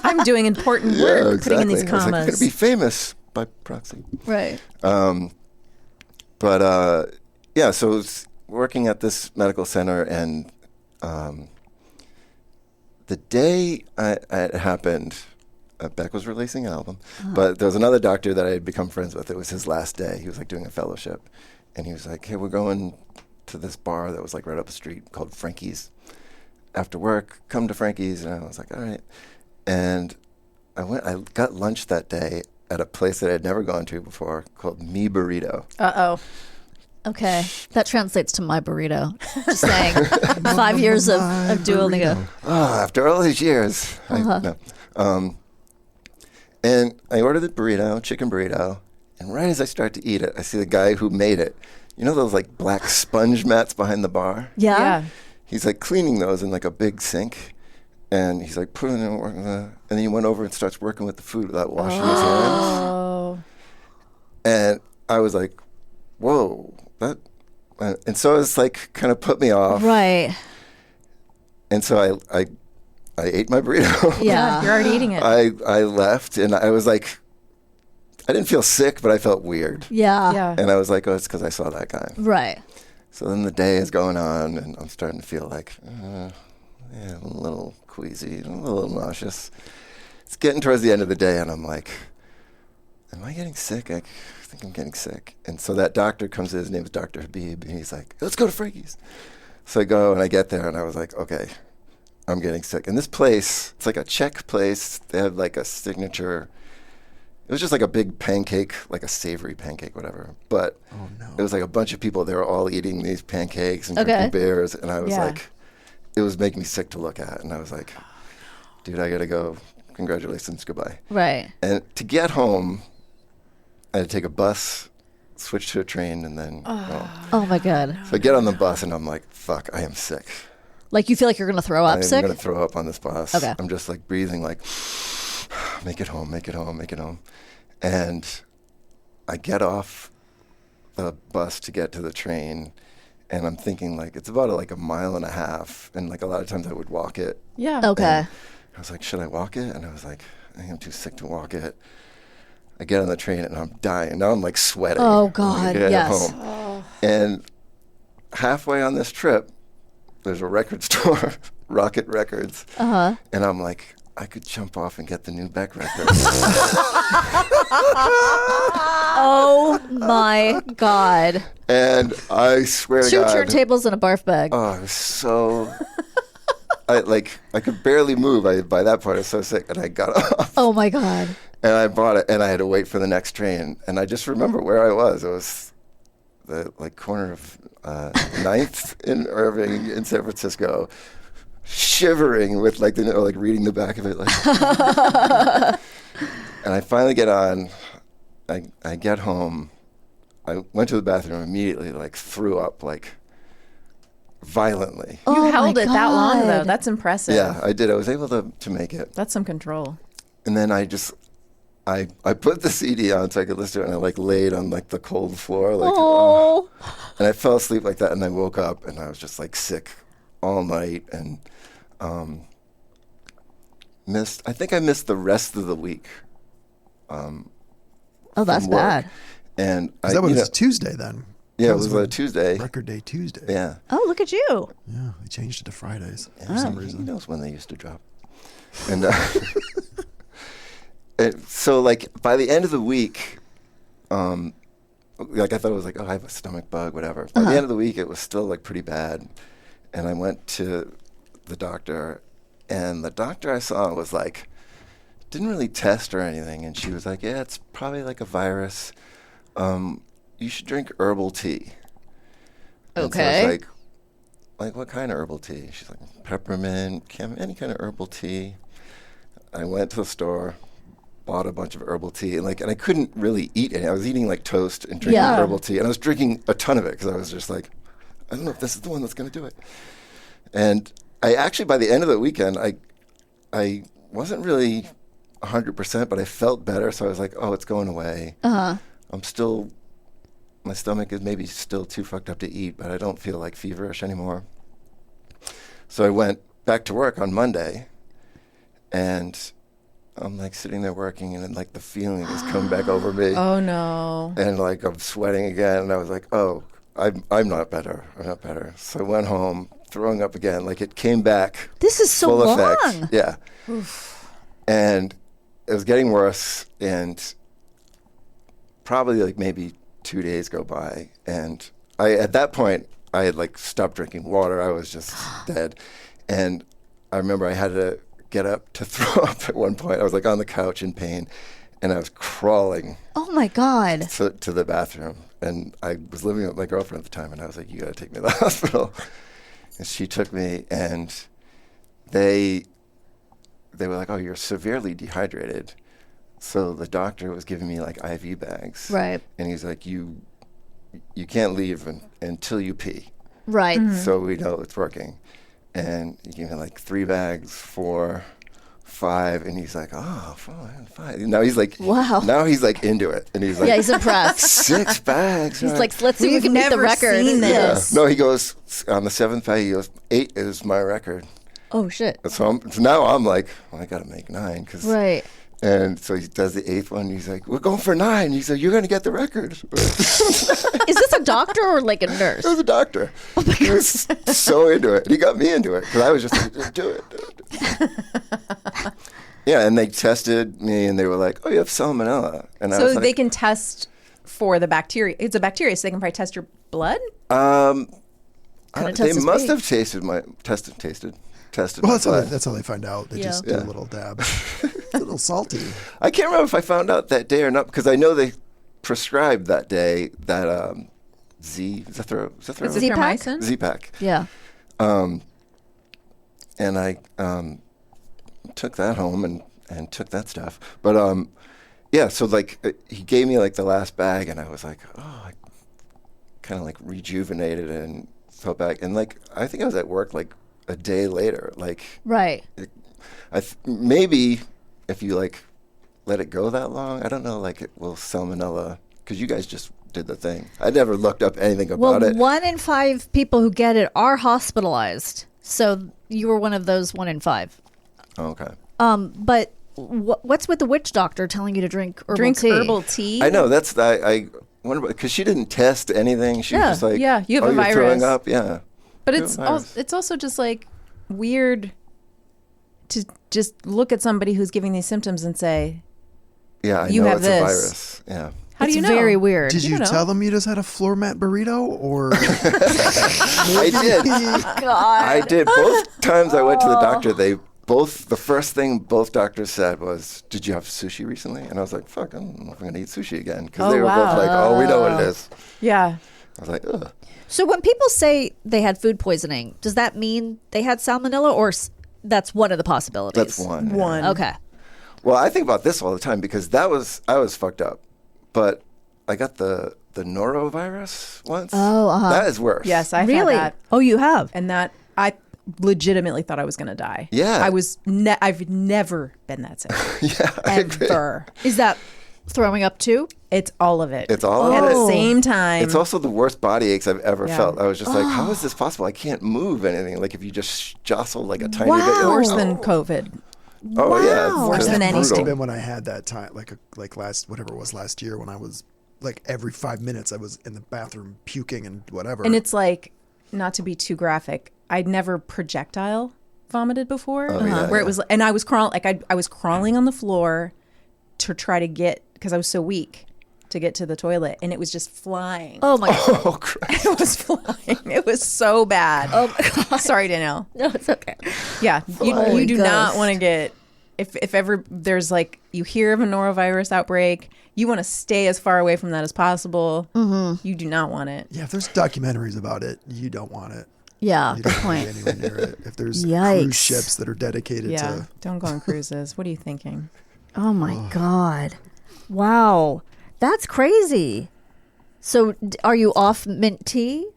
Speaker 2: I'm doing important work, putting in these
Speaker 5: I was like, I'm
Speaker 2: commas.
Speaker 5: gonna be famous by proxy.
Speaker 1: Right.
Speaker 5: But yeah, so I was working at this medical center, and the day it happened, Beck was releasing an album, but there was another doctor that I had become friends with. It was his last day. He was like doing a fellowship, and he was like, hey, we're going to this bar that was like right up the street called Frankie's. After work, come to Frankie's. And I was like, all right. And I got lunch that day at a place that I'd never gone to before called Me Burrito.
Speaker 2: Uh-oh.
Speaker 1: Okay, that translates to my burrito. Just saying, 5 years of Duolingo.
Speaker 5: Oh, after all these years. And I ordered the burrito, chicken burrito, and right as I start to eat it, I see the guy who made it. You know those like black sponge mats behind the bar?
Speaker 1: Yeah.
Speaker 5: He's like cleaning those in like a big sink. And he's like putting it in, and then he went over and starts working with the food without washing his hands.
Speaker 2: Oh.
Speaker 5: And I was like, whoa. And so it's like kind of put me off.
Speaker 1: Right.
Speaker 5: And so I ate my burrito.
Speaker 1: Yeah.
Speaker 2: You're already eating it.
Speaker 5: I left, and I was like, I didn't feel sick, but I felt weird.
Speaker 1: Yeah.
Speaker 2: yeah.
Speaker 5: And I was like, oh, it's because I saw that guy.
Speaker 1: Right.
Speaker 5: So then the day is going on, and I'm starting to feel like, a little queasy, a little nauseous. It's getting towards the end of the day, and I'm like, am I getting sick? I think I'm getting sick. And so that doctor comes in, his name is Dr. Habib, and he's like, let's go to Frankie's. So I go and I get there and I was like, okay, I'm getting sick. And this place, it's like a Czech place. They had like a signature. It was just like a big pancake, like a savory pancake, whatever. But it was like a bunch of people. They were all eating these pancakes and drinking beers. And I was like, it was making me sick to look at. And I was like, dude, I got to go. Congratulations, goodbye.
Speaker 1: Right.
Speaker 5: And to get home, I had to take a bus, switch to a train, and then
Speaker 1: Oh my God.
Speaker 5: So I get on the bus and I'm like, fuck, I am sick.
Speaker 1: Like you feel like you're going to throw up sick?
Speaker 5: I'm going to throw up on this bus.
Speaker 1: Okay.
Speaker 5: I'm just like breathing like, make it home, make it home, make it home. And I get off the bus to get to the train and I'm thinking like, it's about like a mile and a half. And like a lot of times I would walk it.
Speaker 2: Yeah.
Speaker 1: Okay.
Speaker 5: And I was like, should I walk it? And I was like, I think I'm too sick to walk it. I get on the train and I'm dying. Now I'm like sweating.
Speaker 1: Oh God,
Speaker 5: Get
Speaker 1: yes.
Speaker 5: home. Oh. And halfway on this trip, there's a record store, Rocket Records. And I'm like, I could jump off and get the new Beck record.
Speaker 1: Oh my God.
Speaker 5: And I swear to
Speaker 1: Two
Speaker 5: God.
Speaker 1: turntables and a barf bag.
Speaker 5: Oh, I was so... I could barely move. By that point, I was so sick. And I got off.
Speaker 1: Oh my God.
Speaker 5: And I bought it. And I had to wait for the next train. And I just remember where I was. It was the corner of 9th in Irving in San Francisco. Shivering with reading the back of it. And I finally get on. I get home. I went to the bathroom immediately, threw up violently.
Speaker 2: You held it that long though. That's impressive.
Speaker 5: Yeah, I did. I was able to make it.
Speaker 2: That's some control.
Speaker 5: And then I put the CD on so I could listen to it, and I laid on the cold floor. And I fell asleep like that, and I woke up and I was just sick all night and I think I missed the rest of the week.
Speaker 1: That's bad.
Speaker 5: And
Speaker 3: that was Tuesday then?
Speaker 5: Yeah, it was a Tuesday.
Speaker 3: Record Day Tuesday.
Speaker 5: Yeah.
Speaker 1: Oh, look at you.
Speaker 3: Yeah, they changed it to Fridays for
Speaker 5: some
Speaker 3: some reason.
Speaker 5: Who knows when they used to drop. And so by the end of the week, I thought it was I have a stomach bug, whatever. By the end of the week, it was still pretty bad. And I went to the doctor, and the doctor I saw was didn't really test or anything, and she was like, yeah, it's probably a virus. You should drink herbal tea. And
Speaker 1: Okay.
Speaker 5: so I was like, what kind of herbal tea? She's like, peppermint, any kind of herbal tea. I went to the store, bought a bunch of herbal tea, and I couldn't really eat any. I was eating toast and drinking herbal tea, and I was drinking a ton of it because I was just I don't know if this is the one that's going to do it. And I actually, by the end of the weekend, I wasn't really 100%, but I felt better. So I was like, oh, it's going away. My stomach is maybe still too fucked up to eat, but I don't feel feverish anymore. So I went back to work on Monday, and I'm sitting there working, and then the feeling is coming back over me.
Speaker 2: Oh no.
Speaker 5: And I'm sweating again, and I was like, oh, I'm not better. I'm not better. So I went home, throwing up again. It came back.
Speaker 1: This is so
Speaker 5: full
Speaker 1: long.
Speaker 5: effect. Yeah. Oof. And it was getting worse, and probably maybe 2 days go by, and at that point I had stopped drinking water. I was just dead. And I remember I had to get up to throw up at one point. I was on the couch in pain, and I was crawling
Speaker 1: Oh my God.
Speaker 5: to the bathroom. And I was living with my girlfriend at the time, and I was like, you got to take me to the hospital. And she took me, and they were like, oh, you're severely dehydrated. So the doctor was giving me IV bags.
Speaker 1: Right.
Speaker 5: And he's like, you can't leave until you pee.
Speaker 1: Right.
Speaker 5: So we know it's working. And he gave me 3 bags, 4, 5, and he's like, oh, 5. Now he's
Speaker 1: wow.
Speaker 5: Now he's into it. And he's
Speaker 1: Yeah, he's impressed.
Speaker 5: 6 bags.
Speaker 1: He's
Speaker 5: right?
Speaker 1: let's see if we can beat the record.
Speaker 2: Seen
Speaker 5: Yeah.
Speaker 2: this.
Speaker 5: No, he goes, on the 7th bag, he goes, 8 is my record.
Speaker 1: Oh shit.
Speaker 5: So now I'm well, I got to make 9.
Speaker 1: Right.
Speaker 5: And so he does the 8th one. He's like, we're going for 9. He said, you're going to get the record.
Speaker 1: Is this a doctor or a nurse?
Speaker 5: It was a doctor.
Speaker 1: Oh my
Speaker 5: He
Speaker 1: God.
Speaker 5: was so into it. He got me into it because I was just do it. Yeah, and they tested me, and they were like, oh, you have salmonella. And I was
Speaker 2: So they can test for the bacteria. It's a bacteria, so they can probably test your blood?
Speaker 1: test
Speaker 5: They
Speaker 1: his
Speaker 5: must
Speaker 1: fate.
Speaker 5: have tasted
Speaker 3: Well,
Speaker 5: my blood.
Speaker 3: that's how they find out. They
Speaker 1: Yeah.
Speaker 3: just do a little dab. It's a little salty.
Speaker 5: I can't remember if I found out that day or not because I know they prescribed that day that
Speaker 2: Azithromycin?
Speaker 5: Z-Pack.
Speaker 1: Yeah.
Speaker 5: And I took that home and took that stuff. But yeah, so like he gave me like the last bag, and I was like, oh, I kind of like rejuvenated and felt back. And like I think I was at work like a day later. Like
Speaker 1: Right.
Speaker 5: maybe if you like let it go that long, I don't know. Like it will salmonella because you guys just did the thing. I never looked up anything about it.
Speaker 1: 1 in 5 people who get it are hospitalized. So you were one of those 1 in 5.
Speaker 5: Oh, okay.
Speaker 1: But what's with the witch doctor telling you to drink herbal tea?
Speaker 2: tea.
Speaker 5: I know I wonder because she didn't test anything. She was just like,
Speaker 2: yeah, you have a
Speaker 5: you're throwing
Speaker 2: virus.
Speaker 5: up, yeah.
Speaker 2: But
Speaker 5: You
Speaker 2: it's
Speaker 5: have a virus.
Speaker 2: it's also just like weird to just look at somebody who's giving these symptoms and say,
Speaker 5: Yeah, I
Speaker 2: You
Speaker 5: know
Speaker 2: have
Speaker 5: it's
Speaker 2: this.
Speaker 5: a virus. Yeah.
Speaker 2: how
Speaker 1: It's
Speaker 2: do you know?
Speaker 1: very weird.
Speaker 3: Did you
Speaker 2: don't know.
Speaker 3: tell them you just had a floor mat burrito, or
Speaker 5: I did. I did. Both times I went to the doctor, the first thing both doctors said was, did you have sushi recently? And I was like, fuck, I don't know if I'm going to eat sushi again. Because
Speaker 2: Oh,
Speaker 5: they were
Speaker 2: wow.
Speaker 5: both like, oh, we know what it is.
Speaker 2: Yeah.
Speaker 5: I was like, ugh.
Speaker 1: So when people say they had food poisoning, does that mean they had salmonella, or that's one of the possibilities?
Speaker 5: That's one. yeah.
Speaker 2: One.
Speaker 1: Okay.
Speaker 5: Well, I think about this all the time because I was fucked up. But I got the norovirus once.
Speaker 1: Oh, uh-huh.
Speaker 5: That is worse.
Speaker 2: Yes, I've
Speaker 1: Really?
Speaker 2: had that.
Speaker 1: Oh, you have?
Speaker 2: And that I legitimately thought I was going to die.
Speaker 5: Yeah.
Speaker 2: I've never been that sick.
Speaker 5: Yeah, I agree.
Speaker 2: Ever.
Speaker 1: Is that throwing up too?
Speaker 2: It's all of it.
Speaker 5: It's all
Speaker 2: at
Speaker 5: of
Speaker 2: the
Speaker 5: it.
Speaker 2: same time.
Speaker 5: It's also the worst body aches I've ever
Speaker 2: Yeah.
Speaker 5: felt. I was just like, how is this possible? I can't move anything. Like if you just jostle like a tiny
Speaker 1: Wow.
Speaker 5: bit. you're
Speaker 2: worse
Speaker 5: like,
Speaker 2: than
Speaker 5: oh.
Speaker 2: COVID.
Speaker 5: Oh yeah,
Speaker 1: Wow.
Speaker 2: Worse than
Speaker 3: That must
Speaker 2: anything.
Speaker 3: have been when I had that time, like last whatever it was last year when I was like every 5 minutes I was in the bathroom puking and whatever.
Speaker 2: And it's like, not to be too graphic, I'd never projectile vomited before.
Speaker 5: yeah,
Speaker 2: where
Speaker 5: yeah.
Speaker 2: it was, and I was crawling, like I was crawling on the floor to try to get, because I was so weak to get to the toilet, and it was just flying.
Speaker 1: Oh my God.
Speaker 5: Oh crap.
Speaker 2: It was flying. It was so bad.
Speaker 1: Oh my God.
Speaker 2: Sorry, Danielle.
Speaker 1: No, it's okay.
Speaker 2: Yeah,
Speaker 1: Holy
Speaker 2: you do not
Speaker 1: ghost.
Speaker 2: want to get, if ever there's like, you hear of a norovirus outbreak, you want to stay as far away from that as possible. Mm-hmm. You do not want it.
Speaker 3: yeah, if there's documentaries about it, you don't want it.
Speaker 1: Yeah,
Speaker 3: You
Speaker 1: good
Speaker 3: don't want
Speaker 1: point.
Speaker 3: to be anywhere near it. If there's
Speaker 1: Yikes.
Speaker 3: cruise ships that are dedicated
Speaker 2: Yeah,
Speaker 3: to
Speaker 2: don't go on cruises. What are you thinking?
Speaker 1: Oh my God. Wow. That's crazy. So are you off mint tea?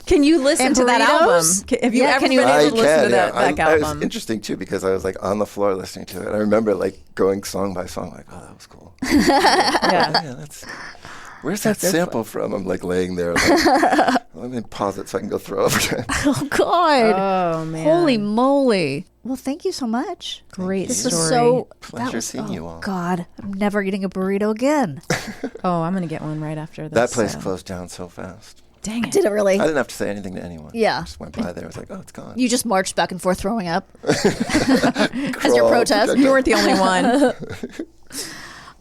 Speaker 2: Can you listen
Speaker 1: And
Speaker 2: to that album?
Speaker 1: burritos?
Speaker 2: Have you
Speaker 1: Yeah,
Speaker 2: ever
Speaker 1: can
Speaker 2: been
Speaker 1: you-
Speaker 2: able
Speaker 5: I
Speaker 2: to listen to
Speaker 5: can.
Speaker 2: that
Speaker 5: Yeah. It was
Speaker 2: album?
Speaker 5: interesting too because I was like on the floor listening to it. I remember like going song by song, like, oh, that was cool.
Speaker 2: Yeah.
Speaker 5: Yeah, where's that sample from? I'm like laying there. Like, let me pause it so I can go throw up again.
Speaker 1: Oh God.
Speaker 2: Oh man.
Speaker 1: Holy moly. Well, thank you so much.
Speaker 2: Great
Speaker 1: This
Speaker 2: story.
Speaker 1: was so
Speaker 5: Pleasure seeing you all.
Speaker 1: God, I'm never eating a burrito again.
Speaker 2: Oh, I'm gonna get one right after this.
Speaker 5: That place closed down so fast.
Speaker 2: Dang it.
Speaker 1: Did it really?
Speaker 5: I didn't have to say anything to anyone.
Speaker 1: Yeah.
Speaker 5: I just went by there. I was like, oh, it's gone.
Speaker 1: You just marched back and forth throwing up as your
Speaker 5: Crawl,
Speaker 1: protest.
Speaker 5: projectile.
Speaker 2: You weren't the only one.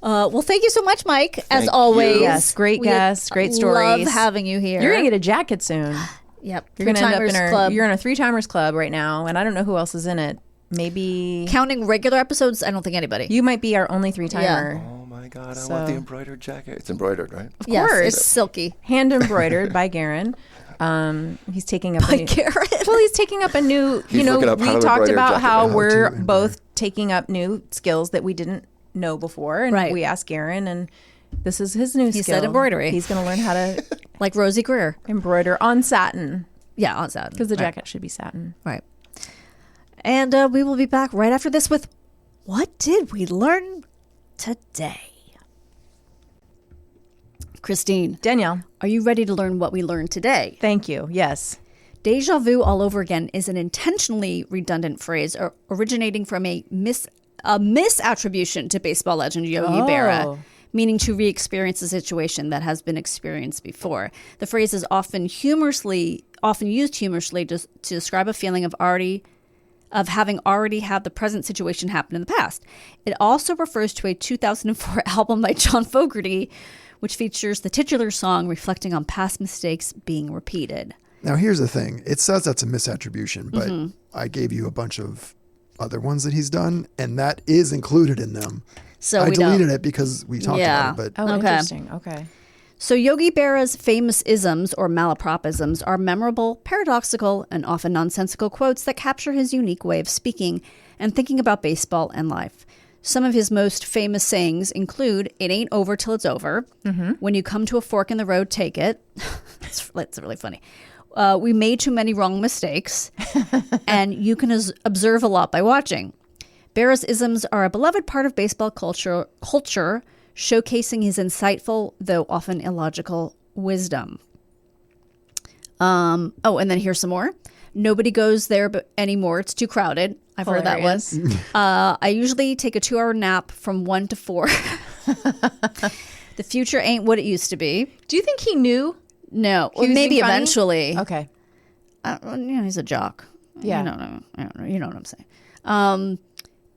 Speaker 1: Well, thank you so much, Mike. As
Speaker 5: Thank
Speaker 1: always.
Speaker 5: you.
Speaker 2: Yes, great
Speaker 1: We
Speaker 2: guests, great
Speaker 1: Love
Speaker 2: stories.
Speaker 1: having you here.
Speaker 2: You're gonna get a jacket soon.
Speaker 1: Yep.
Speaker 2: You're gonna end up in
Speaker 1: Three-Timers
Speaker 2: our.
Speaker 1: Club.
Speaker 2: You're in a 3-Timers Club right now, and I don't know who else is in it. Maybe
Speaker 1: Counting regular episodes, I don't think anybody.
Speaker 2: you might be our only 3-timer.
Speaker 5: Oh my God, I
Speaker 2: So-
Speaker 5: want the embroidered jacket. It's embroidered, right?
Speaker 1: Yes,
Speaker 2: course.
Speaker 1: it's silky.
Speaker 2: Hand embroidered by Garen. He's taking up a new,
Speaker 1: Garrett.
Speaker 2: well, he's taking up a new.
Speaker 5: He's looking up
Speaker 2: we
Speaker 5: how to
Speaker 2: talked
Speaker 5: embroider a
Speaker 2: about
Speaker 5: jacket.
Speaker 2: how
Speaker 3: How
Speaker 2: we're
Speaker 3: to
Speaker 2: both taking up new skills that we didn't know before, and
Speaker 1: Right.
Speaker 2: we asked Garen, and this is his new
Speaker 1: He
Speaker 2: skill.
Speaker 1: said embroidery.
Speaker 2: He's going to learn how to
Speaker 1: Like Rosie Greer.
Speaker 2: embroider on satin
Speaker 1: Yeah, on satin.
Speaker 2: because the jacket should be satin.
Speaker 1: Right. And we will be back right after this with What Did We Learn Today? Christine,
Speaker 2: Danielle,
Speaker 1: are you ready to learn what we learned today?
Speaker 2: thank you. Yes.
Speaker 1: Deja vu all over again is an intentionally redundant phrase originating from a misattribution to baseball legend Yogi Berra, meaning to re-experience a situation that has been experienced before. The phrase is often used humorously to describe a feeling of having already had the present situation happen in the past. It also refers to a 2004 album by John Fogerty, which features the titular song reflecting on past mistakes being repeated.
Speaker 3: Now, here's the thing. It says that's a misattribution, but I gave you a bunch of other ones that he's done, and that is included in them.
Speaker 1: So
Speaker 3: I
Speaker 1: we don't.
Speaker 3: deleted it because we talked about it, but
Speaker 2: Oh,
Speaker 1: Okay.
Speaker 2: interesting. Okay.
Speaker 1: So Yogi Berra's famous isms or malapropisms are memorable, paradoxical, and often nonsensical quotes that capture his unique way of speaking and thinking about baseball and life. Some of his most famous sayings include, "It ain't over till it's over." "When you come to a fork in the road, take it." That's really funny. "We made too many wrong mistakes." And "You can observe a lot by watching." Berra's isms are a beloved part of baseball culture, showcasing his insightful, though often illogical, wisdom. And then here's some more. "Nobody goes there anymore. It's too crowded." I've heard that one. "I usually take a 2-hour nap from 1 to 4. "The future ain't what it used to be."
Speaker 2: Do you think he knew?
Speaker 1: No.
Speaker 2: He was
Speaker 1: Maybe
Speaker 2: being funny?
Speaker 1: eventually.
Speaker 2: Okay.
Speaker 1: He's a jock.
Speaker 2: Yeah.
Speaker 1: You know what I'm saying.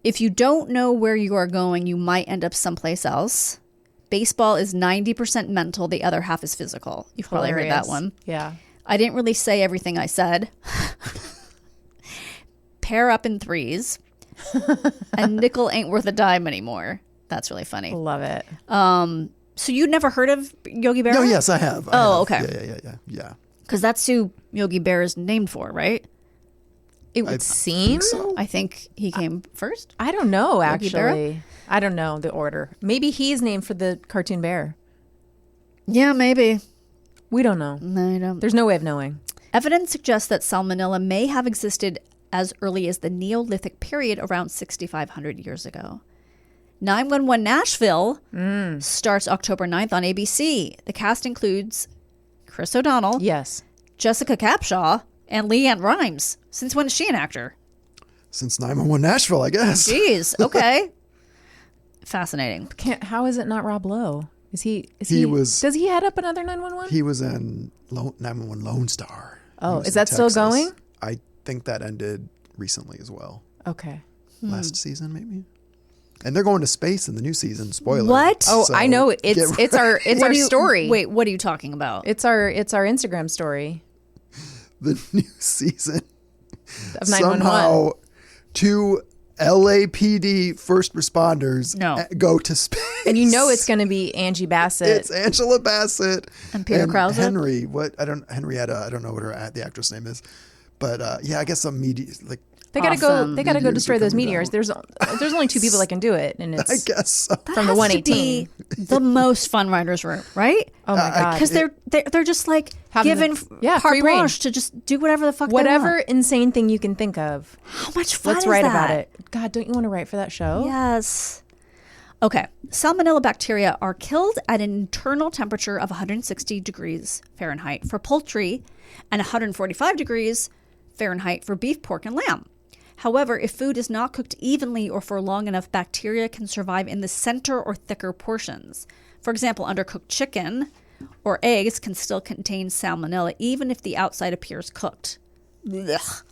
Speaker 1: "If you don't know where you are going, you might end up someplace else." "Baseball is 90% mental. The other half is physical." You've probably heard that
Speaker 2: Hilarious.
Speaker 1: one.
Speaker 2: Yeah.
Speaker 1: "I didn't really say everything I said." "Pair up in threes." "And nickel ain't worth a dime anymore." That's really funny.
Speaker 2: Love it.
Speaker 1: So you'd never heard of Yogi Berra?
Speaker 3: No, yes, I have.
Speaker 1: Oh,
Speaker 3: I have.
Speaker 1: okay.
Speaker 3: Yeah.
Speaker 1: Because that's who Yogi Berra is named for, right?
Speaker 2: It would seem.
Speaker 3: So
Speaker 1: I think he came first.
Speaker 2: I don't know,
Speaker 1: Yogi Berra?
Speaker 2: actually. I don't know the order. Maybe he's named for the cartoon bear.
Speaker 1: Yeah, maybe.
Speaker 2: We don't know.
Speaker 1: No, I don't.
Speaker 2: There's no way of knowing.
Speaker 1: Evidence suggests that Salmonella may have existed as early as the Neolithic period around 6,500 years ago. 911 Nashville starts October 9th on ABC. The cast includes Chris O'Donnell,
Speaker 2: Yes.
Speaker 1: Jessica Capshaw, and Leanne Rimes. Since when is she an actor?
Speaker 3: Since 911 Nashville, I guess.
Speaker 1: Jeez, okay. Fascinating.
Speaker 2: How is it not Rob Lowe? Is he?
Speaker 3: Does
Speaker 2: he head up another 911?
Speaker 3: He was in 911 Lone Star.
Speaker 2: Oh,
Speaker 3: He was
Speaker 2: is
Speaker 3: in
Speaker 2: that still going?
Speaker 3: I think that ended recently as well.
Speaker 2: Okay.
Speaker 3: Last season, maybe. And they're going to space in the new season. Spoiler.
Speaker 1: What?
Speaker 2: Oh,
Speaker 3: So
Speaker 2: I know. It's
Speaker 3: get
Speaker 2: our story.
Speaker 1: Wait, what are you talking about?
Speaker 2: It's our Instagram story
Speaker 3: the new season.
Speaker 2: of 911.
Speaker 3: Somehow, two LAPD first responders go to space.
Speaker 2: And you know it's going to be Angie Bassett.
Speaker 3: It's Angela Bassett
Speaker 1: And Peter Krause?
Speaker 3: Henry. Henrietta. I don't know what the actress name is, but I guess some media like.
Speaker 2: They gotta go.
Speaker 1: Awesome.
Speaker 2: They gotta go
Speaker 3: Meteors
Speaker 2: destroy
Speaker 3: are
Speaker 2: those
Speaker 3: coming
Speaker 2: meteors.
Speaker 3: down.
Speaker 2: There's only 2 people that can do it, and
Speaker 3: I
Speaker 2: it's
Speaker 3: guess so.
Speaker 2: from the
Speaker 1: Has to
Speaker 2: 118.
Speaker 1: be the most fun writers' room, right?
Speaker 2: Oh my god!
Speaker 1: Because they're just like
Speaker 2: Having
Speaker 1: given
Speaker 2: carte
Speaker 1: free
Speaker 2: rein.
Speaker 1: blanche to just do whatever the fuck they
Speaker 2: Whatever
Speaker 1: want.
Speaker 2: insane thing you can think of,
Speaker 1: How much fun
Speaker 2: let's
Speaker 1: is
Speaker 2: write
Speaker 1: that?
Speaker 2: about it. God, don't you want to write for that show?
Speaker 1: Yes. Okay. Salmonella bacteria are killed at an internal temperature of 160 degrees Fahrenheit for poultry and 145 degrees Fahrenheit for beef, pork, and lamb. However, if food is not cooked evenly or for long enough, bacteria can survive in the center or thicker portions. For example, undercooked chicken or eggs can still contain salmonella even if the outside appears cooked. Blech.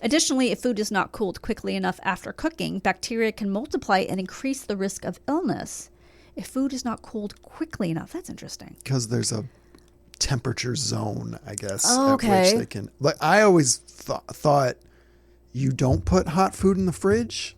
Speaker 1: Additionally, if food is not cooled quickly enough after cooking, bacteria can multiply and increase the risk of illness. If food is not cooled quickly enough, that's interesting.
Speaker 3: Because there's a temperature zone, I guess,
Speaker 1: Oh,
Speaker 3: at
Speaker 1: okay.
Speaker 3: which they can. Like I always thought you don't put hot food in the fridge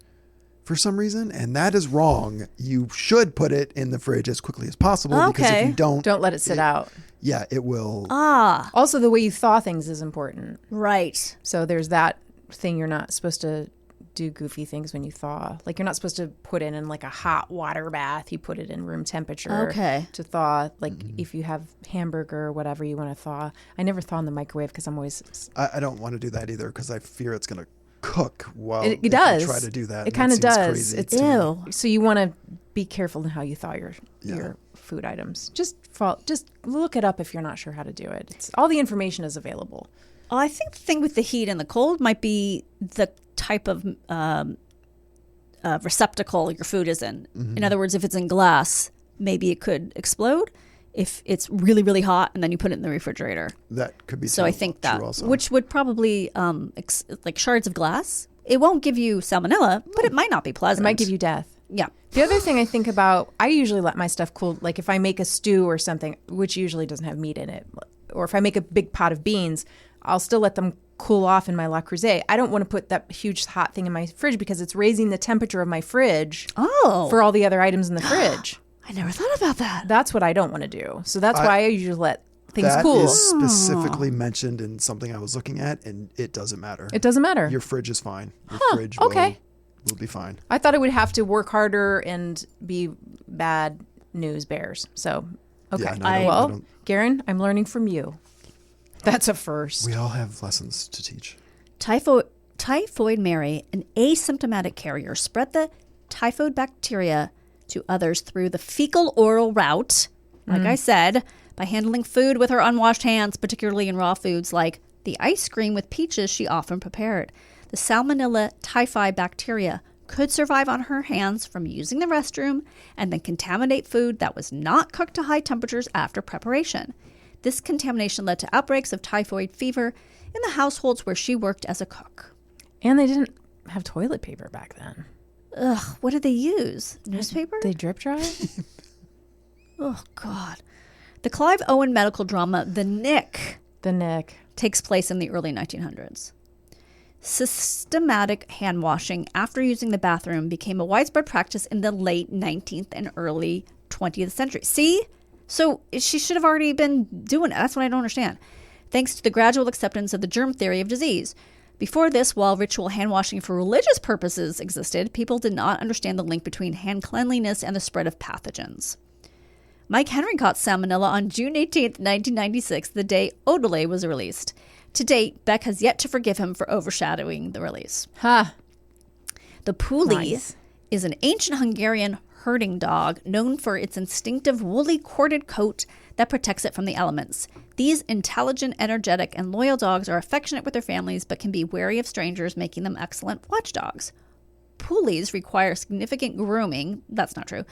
Speaker 3: for some reason, and that is wrong. You should put it in the fridge as quickly as possible because
Speaker 1: Okay.
Speaker 3: if you don't,
Speaker 2: Don't let it sit out.
Speaker 3: yeah, it will.
Speaker 1: Ah,
Speaker 2: Also, the way you thaw things is important.
Speaker 1: right.
Speaker 2: So there's that thing. You're not supposed to do goofy things when you thaw. Like you're not supposed to put it in like a hot water bath. You put it in room temperature
Speaker 1: Okay.
Speaker 2: to thaw. Like if you have hamburger or whatever you want to thaw. I never thaw in the microwave because I'm always.
Speaker 3: I don't want to do that either because I fear it's going to cook while
Speaker 2: It
Speaker 3: if
Speaker 2: does.
Speaker 3: you try to do that.
Speaker 2: It
Speaker 3: and
Speaker 2: kind of
Speaker 3: seems
Speaker 2: does.
Speaker 3: crazy
Speaker 2: It's
Speaker 3: to me.
Speaker 1: Ew.
Speaker 2: So you want to be careful in how you thaw your
Speaker 3: Yeah.
Speaker 2: food items. Just look it up if you're not sure how to do it. All the information is available.
Speaker 1: Well, I think the thing with the heat and the cold might be the type of receptacle your food is in.
Speaker 3: Mm-hmm.
Speaker 1: In other words, if it's in glass, maybe it could explode. If it's really, really hot and then you put it in the refrigerator.
Speaker 3: That could be
Speaker 1: So I think that,
Speaker 3: true also.
Speaker 1: which would probably, like shards of glass, it won't give you salmonella, but it might not be
Speaker 2: It
Speaker 1: pleasant.
Speaker 2: might give you death.
Speaker 1: Yeah.
Speaker 2: The other thing I think about, I usually let my stuff cool. Like if I make a stew or something, which usually doesn't have meat in it, or if I make a big pot of beans, I'll still let them cool off in my Le Creuset. I don't want to put that huge hot thing in my fridge because it's raising the temperature of my fridge for all the other items in the fridge.
Speaker 1: I never thought about that.
Speaker 2: That's what I don't want to do. So that's why I usually let things
Speaker 3: That
Speaker 2: cool.
Speaker 3: is specifically mentioned in something I was looking at, and it doesn't matter.
Speaker 2: It doesn't matter.
Speaker 3: Your fridge is fine. Your fridge will be fine.
Speaker 2: I thought it would have to work harder and be bad news bears. So, okay.
Speaker 3: Yeah, no, I don't.
Speaker 2: Garen, I'm learning from you. That's a first.
Speaker 3: We all have lessons to teach.
Speaker 1: Typhoid Mary, an asymptomatic carrier, spread the typhoid bacteria to others through the fecal oral route, like I said, by handling food with her unwashed hands, particularly in raw foods like the ice cream with peaches she often prepared. The Salmonella typhi bacteria could survive on her hands from using the restroom and then contaminate food that was not cooked to high temperatures after preparation. This contamination led to outbreaks of typhoid fever in the households where she worked as a cook.
Speaker 2: And they didn't have toilet paper back then.
Speaker 1: Ugh, what did they use? Newspaper?
Speaker 2: They drip dry?
Speaker 1: Oh, God. The Clive Owen medical drama, The Nick, takes place in the early 1900s. Systematic hand washing after using the bathroom became a widespread practice in the late 19th and early 20th century. See? So she should have already been doing it. That's what I don't understand. Thanks to the gradual acceptance of the germ theory of disease. Before this, while ritual hand washing for religious purposes existed, people did not understand the link between hand cleanliness and the spread of pathogens. Mike Henry caught salmonella on June 18th, 1996, the day Odelay was released. To date, Beck has yet to forgive him for overshadowing the release. The Puli is an ancient Hungarian herding dog known for its instinctive woolly corded coat that protects it from the elements. These intelligent, energetic, and loyal dogs are affectionate with their families but can be wary of strangers, making them excellent watchdogs. Pulis require significant grooming, that's not true,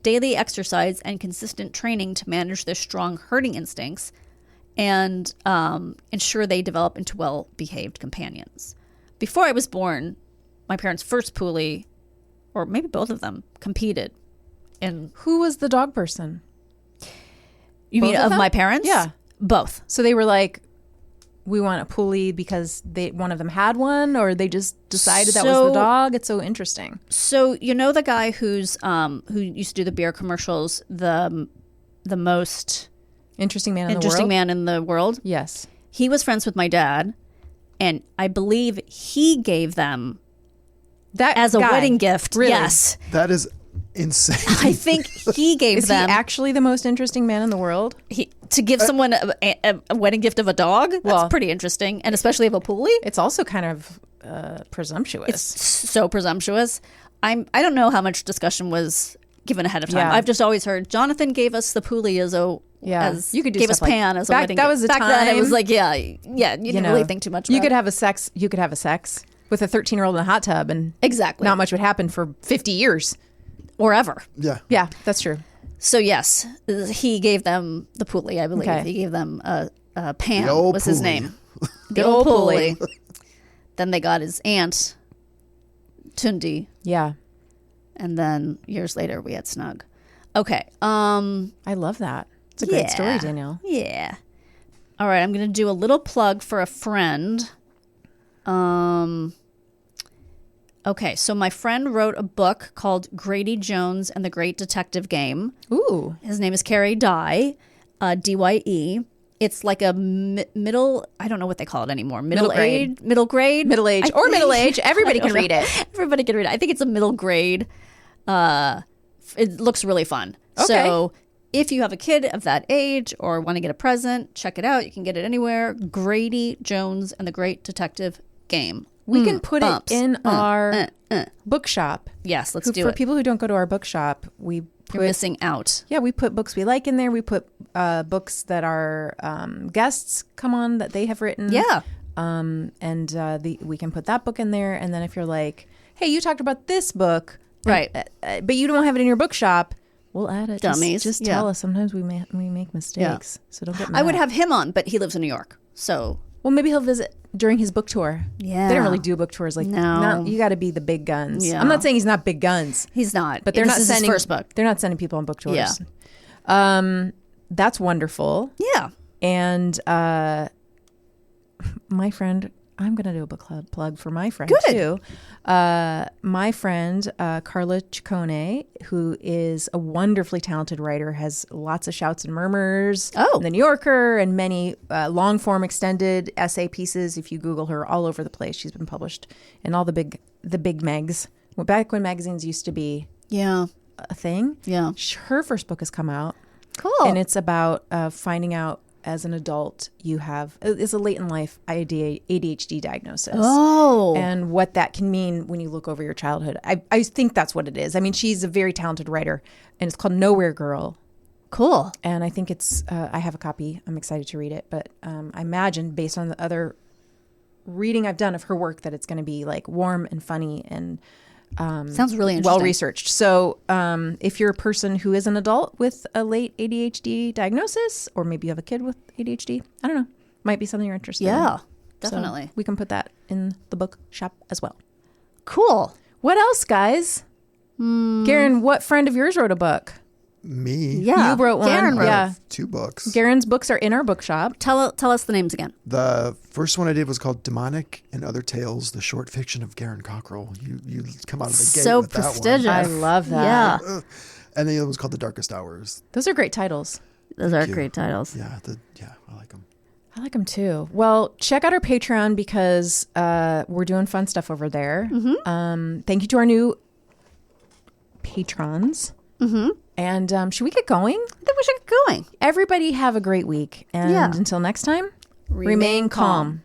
Speaker 1: daily exercise, and consistent training to manage their strong herding instincts and ensure they develop into well-behaved companions. Before I was born, my parents' first Puli, or maybe both of them, competed in...
Speaker 2: Who was the dog person?
Speaker 1: You
Speaker 2: Both
Speaker 1: mean of my parents?
Speaker 2: Yeah.
Speaker 1: Both.
Speaker 2: So they were like, we want a Puli because one of them had one, or they just decided that was the dog? It's so interesting.
Speaker 1: So you know the guy who used to do the beer commercials, the most
Speaker 2: interesting man
Speaker 1: in the world?
Speaker 2: Yes.
Speaker 1: He was friends with my dad, and I believe he gave them
Speaker 2: that
Speaker 1: as a wedding gift.
Speaker 2: Really?
Speaker 1: Yes.
Speaker 3: That is insane.
Speaker 1: I think he gave
Speaker 2: Is
Speaker 1: them...
Speaker 2: he actually the most interesting man in the world?
Speaker 1: to give someone a wedding gift of a dog? That's pretty interesting, and especially of a Puli.
Speaker 2: It's also kind of presumptuous.
Speaker 1: It's so presumptuous. I don't know how much discussion was given ahead of time.
Speaker 2: Yeah.
Speaker 1: I've just always heard Jonathan gave us the Puli as
Speaker 2: you could do
Speaker 1: gave us
Speaker 2: stuff
Speaker 1: Pan
Speaker 2: like,
Speaker 1: as a wedding
Speaker 2: that
Speaker 1: gift.
Speaker 2: was the
Speaker 1: back
Speaker 2: time.
Speaker 1: then it was like you didn't really think too much about
Speaker 2: you could have a sex with a 13-year-old in a hot tub, and
Speaker 1: exactly
Speaker 2: not much would happen for 50 years
Speaker 1: or ever.
Speaker 2: Yeah, that's true.
Speaker 1: So yes, he gave them the Puli, I believe. He gave them Pan was his name. The old Puli. Then they got his aunt Tundi.
Speaker 2: Yeah.
Speaker 1: And then years later we had Snug. Okay.
Speaker 2: I love that. It's a great story, Danielle.
Speaker 1: Yeah. All right, I'm going to do a little plug for a friend. Okay, so my friend wrote a book called Grady Jones and the Great Detective Game.
Speaker 2: Ooh.
Speaker 1: His name is Carrie Dye, D-Y-E. It's like a middle, I don't know what they call it anymore. Middle grade. Everybody can read it. Everybody can read it. I think it's a middle grade. It looks really fun.
Speaker 2: Okay.
Speaker 1: So if you have a kid of that age or want to get a present, check it out. You can get it anywhere. Grady Jones and the Great Detective Game.
Speaker 2: We can put it in our bookshop.
Speaker 1: Yes, let's do
Speaker 2: for
Speaker 1: it.
Speaker 2: For people who don't go to our bookshop,
Speaker 1: You're missing out.
Speaker 2: Yeah, we put books we like in there. We put books that our guests come on that they have written.
Speaker 1: Yeah.
Speaker 2: We can put that book in there. And then if you're like, hey, you talked about this book.
Speaker 1: Right.
Speaker 2: But you don't have it in your bookshop. We'll add it.
Speaker 1: Dummies.
Speaker 2: Just tell us. Sometimes we make mistakes. So don't get mad.
Speaker 1: I would have him on, but he lives in New York. So...
Speaker 2: Well, maybe he'll visit during his book tour.
Speaker 1: Yeah.
Speaker 2: They don't really do book tours like
Speaker 1: no.
Speaker 2: You got to be the big guns.
Speaker 1: Yeah.
Speaker 2: I'm not saying he's not big guns.
Speaker 1: He's not.
Speaker 2: But they're not sending
Speaker 1: his first book.
Speaker 2: They're not sending people on book tours.
Speaker 1: Yeah.
Speaker 2: That's wonderful.
Speaker 1: Yeah.
Speaker 2: And my friend, I'm going to do a book club plug for my friend
Speaker 1: Good.
Speaker 2: too. My friend, Carla Ciccone, who is a wonderfully talented writer, has lots of shouts and murmurs in The New Yorker and many long form extended essay pieces. If you Google her, all over the place. She's been published in all the big mags. Well, back when magazines used to be a thing.
Speaker 1: Yeah.
Speaker 2: Her first book has come out.
Speaker 1: Cool.
Speaker 2: And it's about finding out as an adult it's a late in life ADHD diagnosis.
Speaker 1: Oh.
Speaker 2: And what that can mean when you look over your childhood. I think that's what it is. I mean, she's a very talented writer, and it's called Nowhere Girl.
Speaker 1: Cool.
Speaker 2: And I think it's, I have a copy. I'm excited to read it. But I imagine, based on the other reading I've done of her work, that it's going to be like warm and funny and
Speaker 1: sounds really interesting.
Speaker 2: well researched. So if you're a person who is an adult with a late ADHD diagnosis, or maybe you have a kid with ADHD, I don't know, might be something you're interested in.
Speaker 1: Yeah,
Speaker 2: So
Speaker 1: definitely.
Speaker 2: we can put that in the book shop as well.
Speaker 1: Cool.
Speaker 2: What else, guys? Garen, what friend of yours wrote a book?
Speaker 3: Me?
Speaker 1: Yeah.
Speaker 2: You wrote one.
Speaker 1: Garen wrote.
Speaker 2: Yeah.
Speaker 3: 2 books.
Speaker 2: Garen's books are in our bookshop.
Speaker 1: Tell us the names again.
Speaker 3: The first one I did was called Demonic and Other Tales, the short fiction of Garen Cockrell. You come out of the gate
Speaker 1: So
Speaker 3: with
Speaker 1: prestigious.
Speaker 2: I love that.
Speaker 1: Yeah.
Speaker 3: that one. And the other one was called The Darkest Hours.
Speaker 2: Those are great titles.
Speaker 1: Those are
Speaker 3: Thank you.
Speaker 1: great titles.
Speaker 3: Yeah, I like them.
Speaker 2: I like them too. Well, check out our Patreon because we're doing fun stuff over there. Thank you to our new patrons. And should we get going?
Speaker 1: I think we should get going.
Speaker 2: Everybody have a great week. And until next time, remain calm.